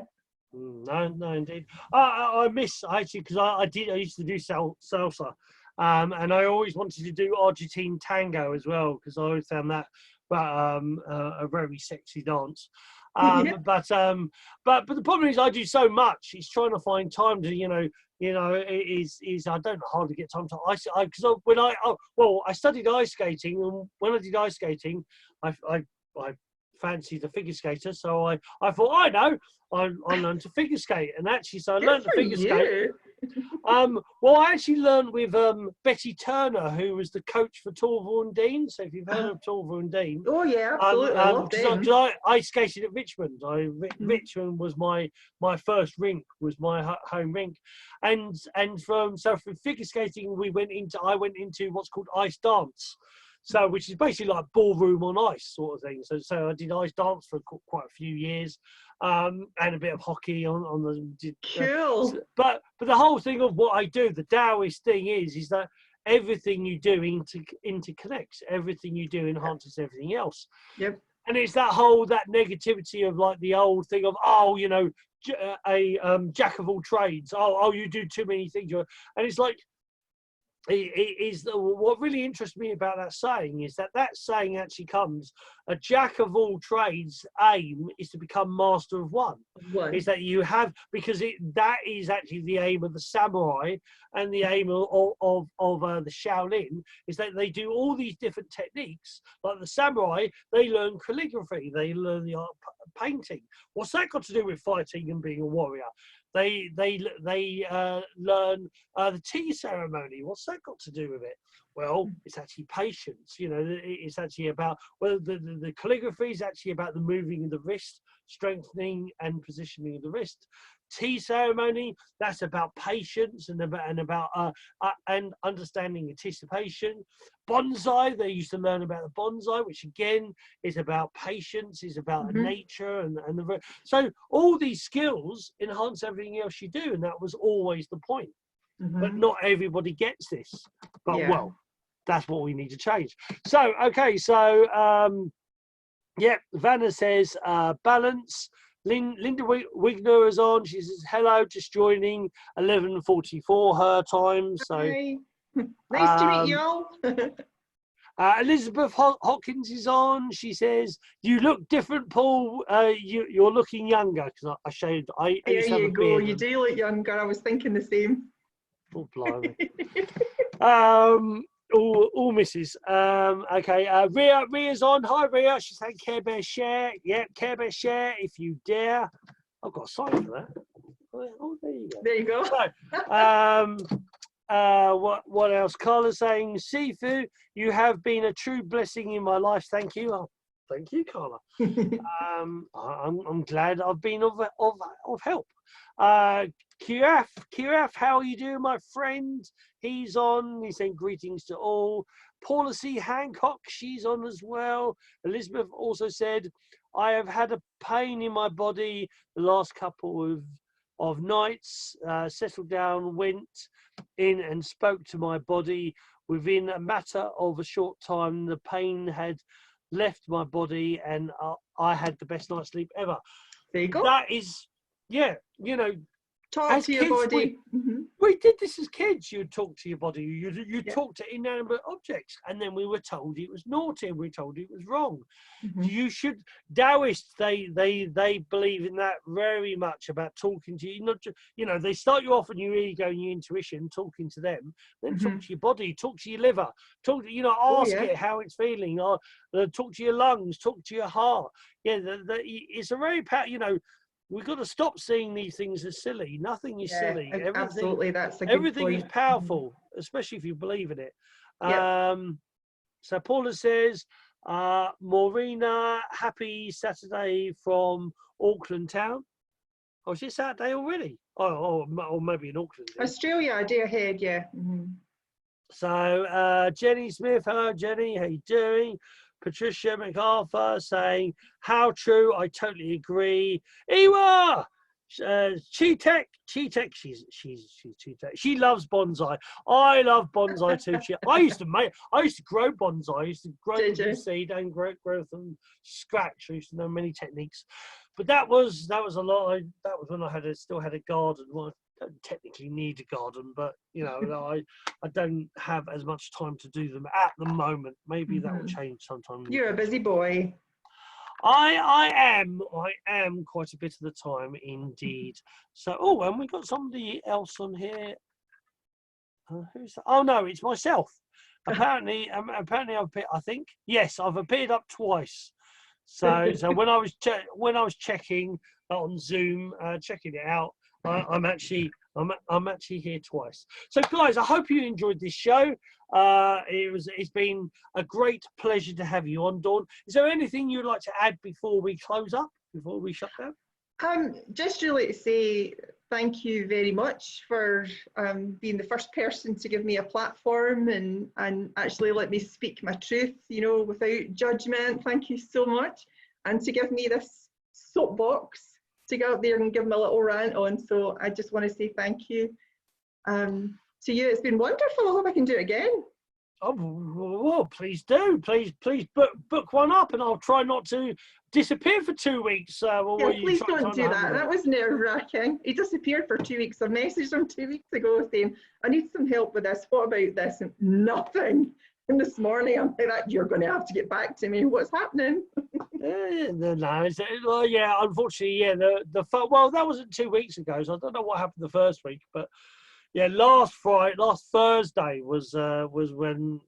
Speaker 1: No, indeed. I miss, actually, because I used to do salsa. And I always wanted to do Argentine tango as well, because I always found that a very sexy dance. But the problem is I do so much. It's trying to find time to is I don't hardly get time to because when I studied ice skating, and when I did ice skating, I fancied the figure skater, so I thought I learned to figure skate, and actually so I learned to figure skate. I actually learned with Betty Turner, who was the coach for Torval and Dean. So if you've heard of Torval and Dean,
Speaker 2: oh yeah, absolutely.
Speaker 1: I skated at Richmond. Richmond was my first rink, was my home rink, and for figure skating I went into what's called ice dance. So, which is basically like ballroom on ice sort of thing. So I did ice dance for quite a few years, and a bit of hockey on the.
Speaker 2: Cool.
Speaker 1: But the whole thing of what I do, the Taoist thing is that everything you do interconnects. Everything you do enhances everything else.
Speaker 2: Yep.
Speaker 1: And it's that negativity of like the old thing of jack of all trades. You do too many things, and it's like, what really interests me about that saying is that saying actually comes, a jack of all trades aim is to become master of one. Is that you have, because that is actually the aim of the samurai, and the aim of the Shaolin is that they do all these different techniques. Like the samurai, they learn calligraphy, they learn the art of painting. What's that got to do with fighting and being a warrior? They learn the tea ceremony. What's that got to do with it? Well, it's actually patience. You know, it's actually about, well, the calligraphy is actually about the moving of the wrist, strengthening and positioning of the wrist. Tea ceremony, that's about patience and about and understanding anticipation. Bonsai, they used to learn about the bonsai, which again is about patience, is about nature and the. So all these skills enhance everything else you do, and that was always the point. But not everybody gets this. But well, that's what we need to change. So okay, so yeah, Vanna says balance. Linda Wigner is on. She says hello, just joining. 11:44 her time. So
Speaker 2: hi. Nice to meet you all.
Speaker 1: Elizabeth Hopkins is on. She says, "You look different, Paul. You're looking younger." Because I showed.
Speaker 2: There you go. You do look younger. I was thinking the same.
Speaker 1: Oh, blimey. All misses. Okay, Ria's on. Hi, Ria. She's saying Care Bear share. Yeah, Care Bear share if you dare. I've got a sign for that. Oh, there you go.
Speaker 2: There you go.
Speaker 1: So, what else? Carla's saying, Sifu, you have been a true blessing in my life. Thank you. Oh, thank you, Carla. I'm glad I've been of help. Kiraf, how are you doing, my friend? He's on. He's saying greetings to all. Paula C. Hancock, she's on as well. Elizabeth also said, I have had a pain in my body the last couple of nights. Settled down, went in and spoke to my body. Within a matter of a short time, the pain had left my body and I had the best night's sleep ever.
Speaker 2: There you go.
Speaker 1: That is, yeah, you know,
Speaker 2: talk to your body.
Speaker 1: We did this as kids. You'd talk to your body. You talk to inanimate objects, and then we were told it was naughty. We were told it was wrong. You should. Taoists, they believe in that very much, about talking to you. Not just, you know, they start you off on your ego and your intuition, talking to them. Then talk to your body. Talk to your liver. Talk. Ask it how it's feeling. Or talk to your lungs. Talk to your heart. Yeah, it's a very we've got to stop seeing these things as silly. Nothing is silly.
Speaker 2: Absolutely, that's a good
Speaker 1: everything
Speaker 2: point.
Speaker 1: is powerful, especially if you believe in it. So Paula says, Maureen, happy Saturday from Auckland town. Oh, is it Saturday already? Or maybe in Auckland.
Speaker 2: Australia, a day ahead, yeah.
Speaker 1: So Jenny Smith, hello Jenny, how you doing? Patricia MacArthur saying, how true, I totally agree. Iwa! Cheetech, she's Cheetech. She loves bonsai. I love bonsai too. I used to grow bonsai. I used to grow them from seed and grow them from scratch. I used to know many techniques. But that was a lot. That was when I still had a garden. Well, I don't technically need a garden, but I don't have as much time to do them at the moment. Maybe that will change sometime.
Speaker 2: You're a busy boy.
Speaker 1: I am quite a bit of the time indeed. So and we got somebody else on here. Who's that? Oh no, it's myself. Apparently I've I think yes, I've appeared up twice. So when I was checking on Zoom, checking it out, I'm actually here twice. So guys, I hope you enjoyed this show. It's been a great pleasure to have you on, Dawn. Is there anything you'd like to add before we close up, before we shut down?
Speaker 2: Just really to say thank you very much for being the first person to give me a platform and actually let me speak my truth, without judgment. Thank you so much. And to give me this soapbox to go out there and give them a little rant on. So I just want to say thank you to you. It's been wonderful. I hope I can do it again.
Speaker 1: Oh, well, please do. Please book one up, and I'll try not to disappeared for 2 weeks. Well,
Speaker 2: Yeah,
Speaker 1: were you
Speaker 2: please
Speaker 1: trying
Speaker 2: don't do
Speaker 1: to
Speaker 2: that. That was nerve-wracking. He disappeared for 2 weeks. I messaged him 2 weeks ago saying, I need some help with this. What about this? And nothing. And this morning, I'm like, you're going to have to get back to me. What's happening?
Speaker 1: No, well, yeah, unfortunately, yeah. Well, that wasn't 2 weeks ago, so I don't know what happened the first week, but yeah, last Thursday was when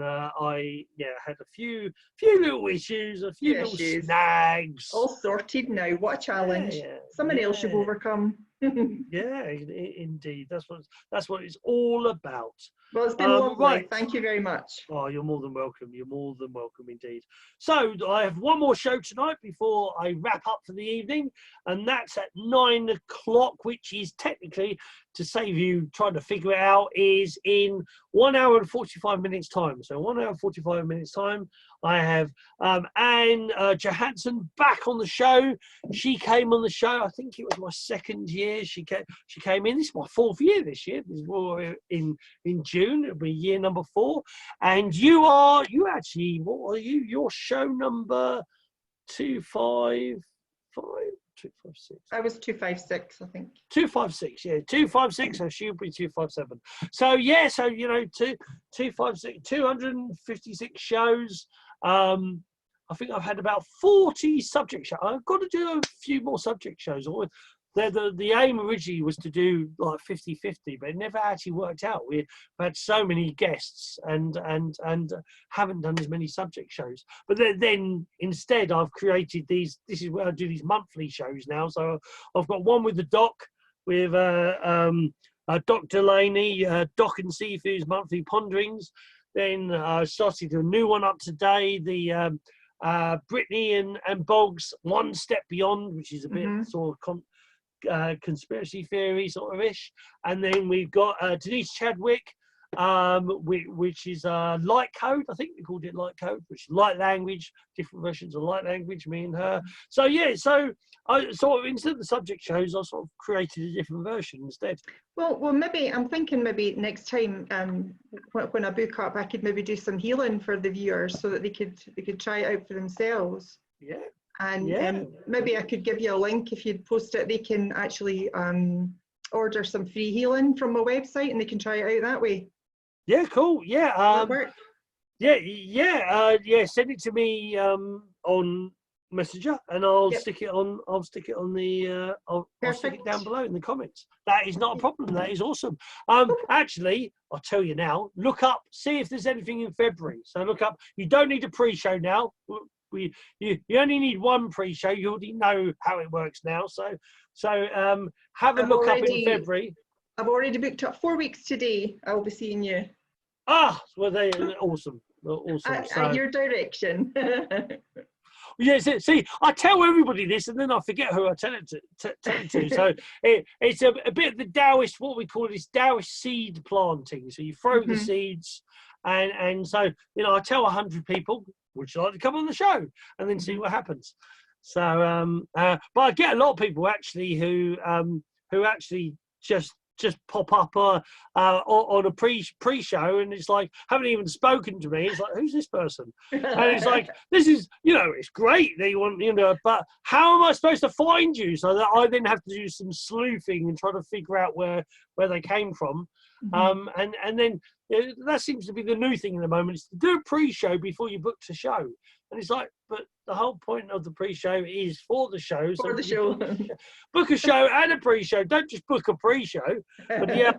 Speaker 1: I had a few little issues, a few little snags.
Speaker 2: All sorted now. What a challenge!
Speaker 1: Yeah,
Speaker 2: Someone else you've overcome.
Speaker 1: Yeah, indeed. That's what it's all about.
Speaker 2: Well, it's been lovely.
Speaker 1: Right.
Speaker 2: Thank you very much.
Speaker 1: Oh, you're more than welcome. You're more than welcome indeed. So I have one more show tonight before I wrap up for the evening, and that's at 9 o'clock, which is technically, to save you trying to figure it out, is in 1 hour and 45 minutes time. So 1 hour and 45 minutes time, I have Anne Johansson back on the show. She came on the show, I think it was my second year. She came in. This is my fourth year this year. This was in June. It'll be year number 4. And you actually, what are you? Your show number 255? 256.
Speaker 2: I was 256, I think.
Speaker 1: 256, yeah, 256. So she'll be 257. So yeah, so 256, 256 shows. I think I've had about 40 subject shows. I've got to do a few more subject shows. The aim originally was to do like 50-50, but it never actually worked out. We've had so many guests and haven't done as many subject shows. But then instead I've created these. This is where I do these monthly shows now. So I've got one with the Doc, with Doc Delaney, Doc and Seafood's monthly ponderings. Then I started a new one up today. The Brittany and Boggs One Step Beyond, which is a bit sort of conspiracy theory sort of ish. And then we've got Denise Chadwick, which is light code. I think we called it light code, which is light language, different versions of light language, me and her. So yeah, so I sort of, instead of the subject shows, I sort of created a different version instead.
Speaker 2: Well, maybe I'm thinking maybe next time when I book up, I could maybe do some healing for the viewers so that they could try it out for themselves.
Speaker 1: Yeah.
Speaker 2: And maybe I could give you a link. If you'd post it, they can actually order some free healing from my website and they can try it out that way.
Speaker 1: Yeah, cool. Yeah. Yeah. Send it to me on Messenger, and I'll stick it on. I'll stick it on the. I'll stick it down below in the comments. That is not a problem. That is awesome. Actually, I'll tell you now. Look up, see if there's anything in February. So look up. You don't need a pre-show now. You only need one pre-show. You already know how it works now. So have a look up in February.
Speaker 2: I've already booked up 4 weeks today. I'll be seeing you.
Speaker 1: Well, they're awesome.
Speaker 2: At your direction.
Speaker 1: Yeah, see, I tell everybody this, and then I forget who I tell it to. So it's a bit of the Taoist, what we call this Taoist seed planting. So you throw the seeds, and so I tell 100 people, would you like to come on the show, and then see what happens. So, but I get a lot of people actually who actually just pop up on a pre-show, and it's like, haven't even spoken to me. It's like, who's this person? And it's like, this is, it's great that you want, but how am I supposed to find you? So that I then have to do some sleuthing and try to figure out where they came from. And then that seems to be the new thing at the moment, is to do a pre-show before you book the show. And it's like, but the whole point of the pre-show is for the show.
Speaker 2: For the show.
Speaker 1: Book a show and a pre-show. Don't just book a pre-show. But yeah,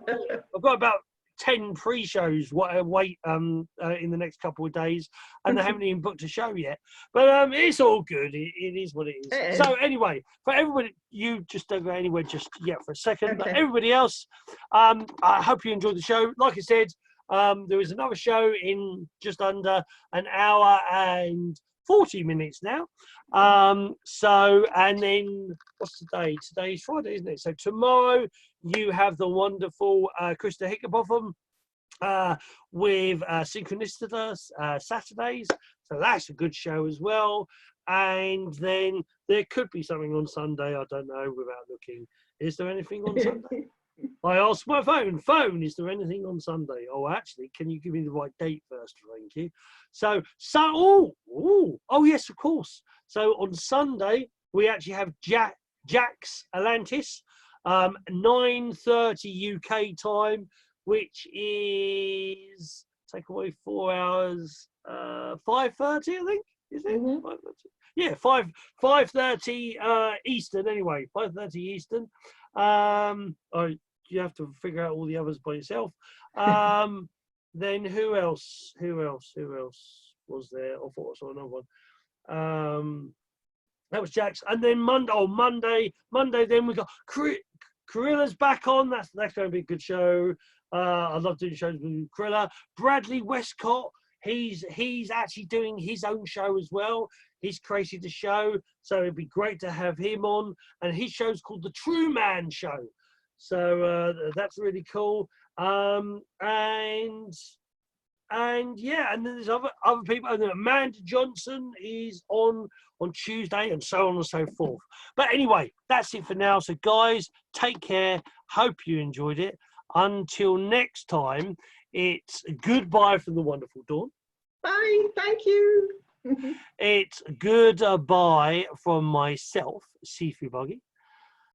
Speaker 1: I've got about 10 pre-shows wait in the next couple of days, and they haven't even booked a show yet. But it's all good. It is what it is. So anyway, for everybody, you just don't go anywhere just yet for a second. Okay. But everybody else, I hope you enjoyed the show. Like I said, there is another show in just under an hour and 40 minutes now. And then what's today? Today's Friday, isn't it? So tomorrow you have the wonderful Krista Hickabotham with Synchronicitas Saturdays. So that's a good show as well. And then there could be something on Sunday. I don't know without looking. Is there anything on Sunday? I asked my phone, is there anything on Sunday? Oh, actually, can you give me the right date first? Thank you. So, yes, of course. So on Sunday, we actually have Jack's Atlantis, 9:30 UK time, which is, take away 4 hours, 5:30, I think, is it?
Speaker 2: Mhm.
Speaker 1: 5:30? Yeah, 5:30 Eastern anyway, 5:30 Eastern. You have to figure out all the others by yourself. Then who else? Who else was there? I thought I saw another one. That was Jack's. And then Monday, then we got Corilla's back on. That's going to be a good show. I love doing shows with Corilla. Bradley Westcott, he's actually doing his own show as well. He's created a show, so it'd be great to have him on. And his show's called The True Man Show. So that's really cool. And yeah, and then there's other people. And then Amanda Johnson is on Tuesday, and so on and so forth. But anyway, that's it for now. So guys, take care. Hope you enjoyed it. Until next time, it's goodbye from the wonderful Dawn.
Speaker 2: Bye. Thank you.
Speaker 1: It's goodbye from myself, Seafood Buggy.